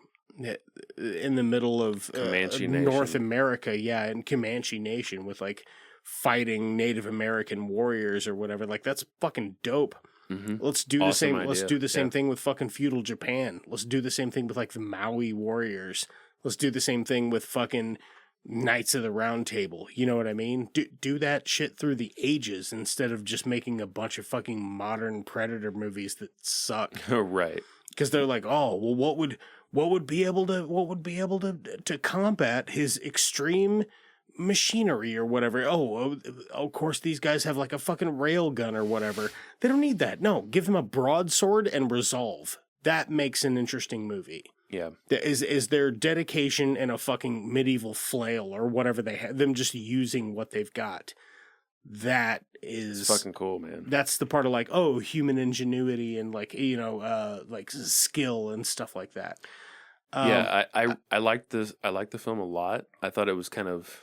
in the middle of North America, in Comanche Nation with like fighting Native American warriors or whatever. Like that's fucking dope. Mm-hmm. Let's do the same. Idea. Let's do the same thing with fucking feudal Japan. Let's do the same thing with like the Maui warriors. Let's do the same thing with fucking Knights of the Round Table. You know what I mean? Do that shit through the ages instead of just making a bunch of fucking modern Predator movies that suck. Right. Because they're like, oh well, what would be able to combat his extreme machinery or whatever. Oh, of course these guys have like a fucking rail gun or whatever. They don't need that. No, give them a broadsword and resolve. That makes an interesting movie. Yeah. Is their dedication and a fucking medieval flail or whatever they have, them just using what they've got. That is it's fucking cool, man. That's the part of like, oh, human ingenuity and like, you know, like skill and stuff like that. I liked this. I liked the film a lot. I thought it was kind of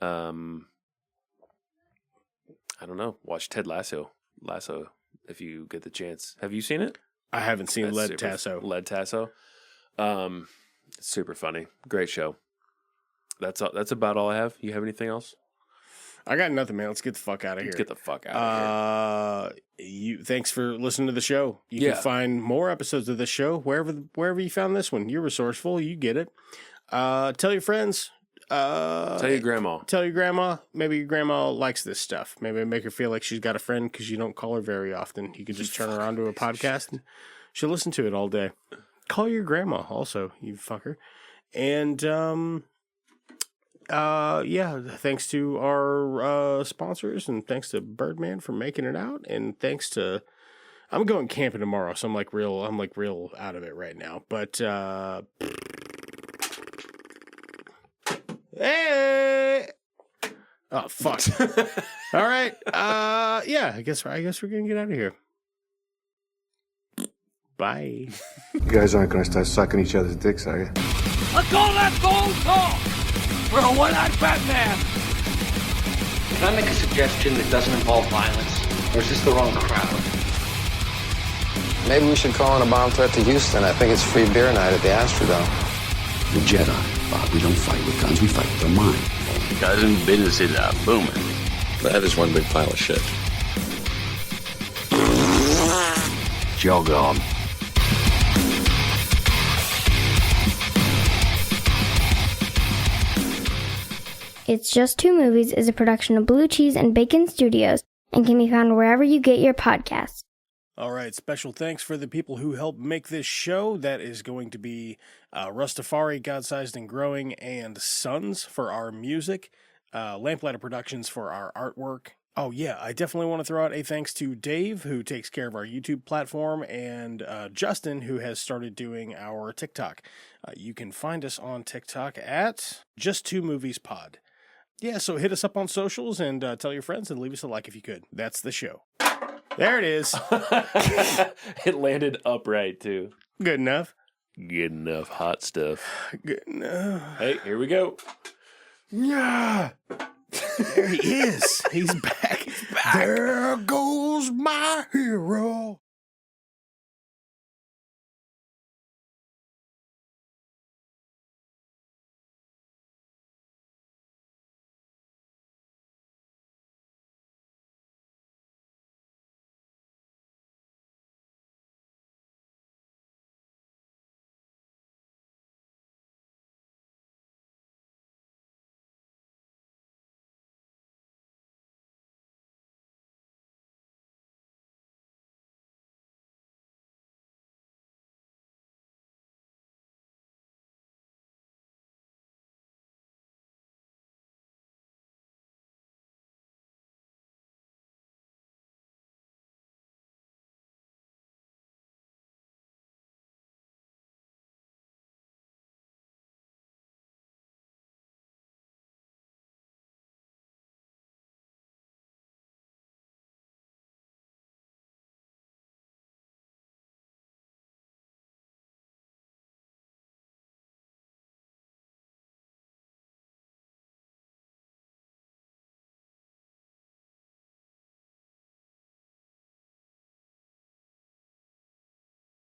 I don't know. Watch Ted Lasso. If you get the chance. Have you seen it? I haven't seen Lead Tasso. Lead Tasso. It's super funny. Great show. That's about all I have. You have anything else? I got nothing, man. Let's get the fuck out of here. Let's get the fuck out of here. Thanks for listening to the show. You can find more episodes of this show wherever you found this one. You're resourceful. You get it. Tell your friends. Tell your grandma. Tell your grandma. Maybe your grandma likes this stuff. Maybe make her feel like she's got a friend because you don't call her very often. You could just turn her on to a podcast and she'll listen to it all day. Call your grandma also, you fucker. And thanks to our sponsors and thanks to Birdman for making it out, and thanks to I'm going camping tomorrow, so I'm like real out of it right now. But hey, oh fuck! All right, I guess we're gonna get out of here. Bye. You guys aren't going to start sucking each other's dicks, are you? Let's go, talk! We're a one-eyed Batman! Can I make a suggestion that doesn't involve violence? Or is this the wrong crowd? Maybe we should call in a bomb threat to Houston. I think it's free beer night at the Astrodome. The Jedi, Bob. We don't fight with guns, we fight with our mind. Cousin, businesses are booming. That is one big pile of shit. Jog on. It's Just Two Movies is a production of Blue Cheese and Bacon Studios and can be found wherever you get your podcasts. All right, special thanks for the people who helped make this show. That is going to be Russ, Tafari, God-Sized and Growing, and SUNDS for our music, Lamplighter Productions for our artwork. Oh, yeah, I definitely want to throw out a thanks to Dave, who takes care of our YouTube platform, and Justin, who has started doing our TikTok. You can find us on TikTok at Just Two Movies Pod. Yeah, so hit us up on socials and tell your friends and leave us a like if you could. That's the show. There it is. It landed upright, too. Good enough. Good enough. Hot stuff. Good enough. Hey, here we go. Yeah. There he is. He's back. He's back. There goes my hero.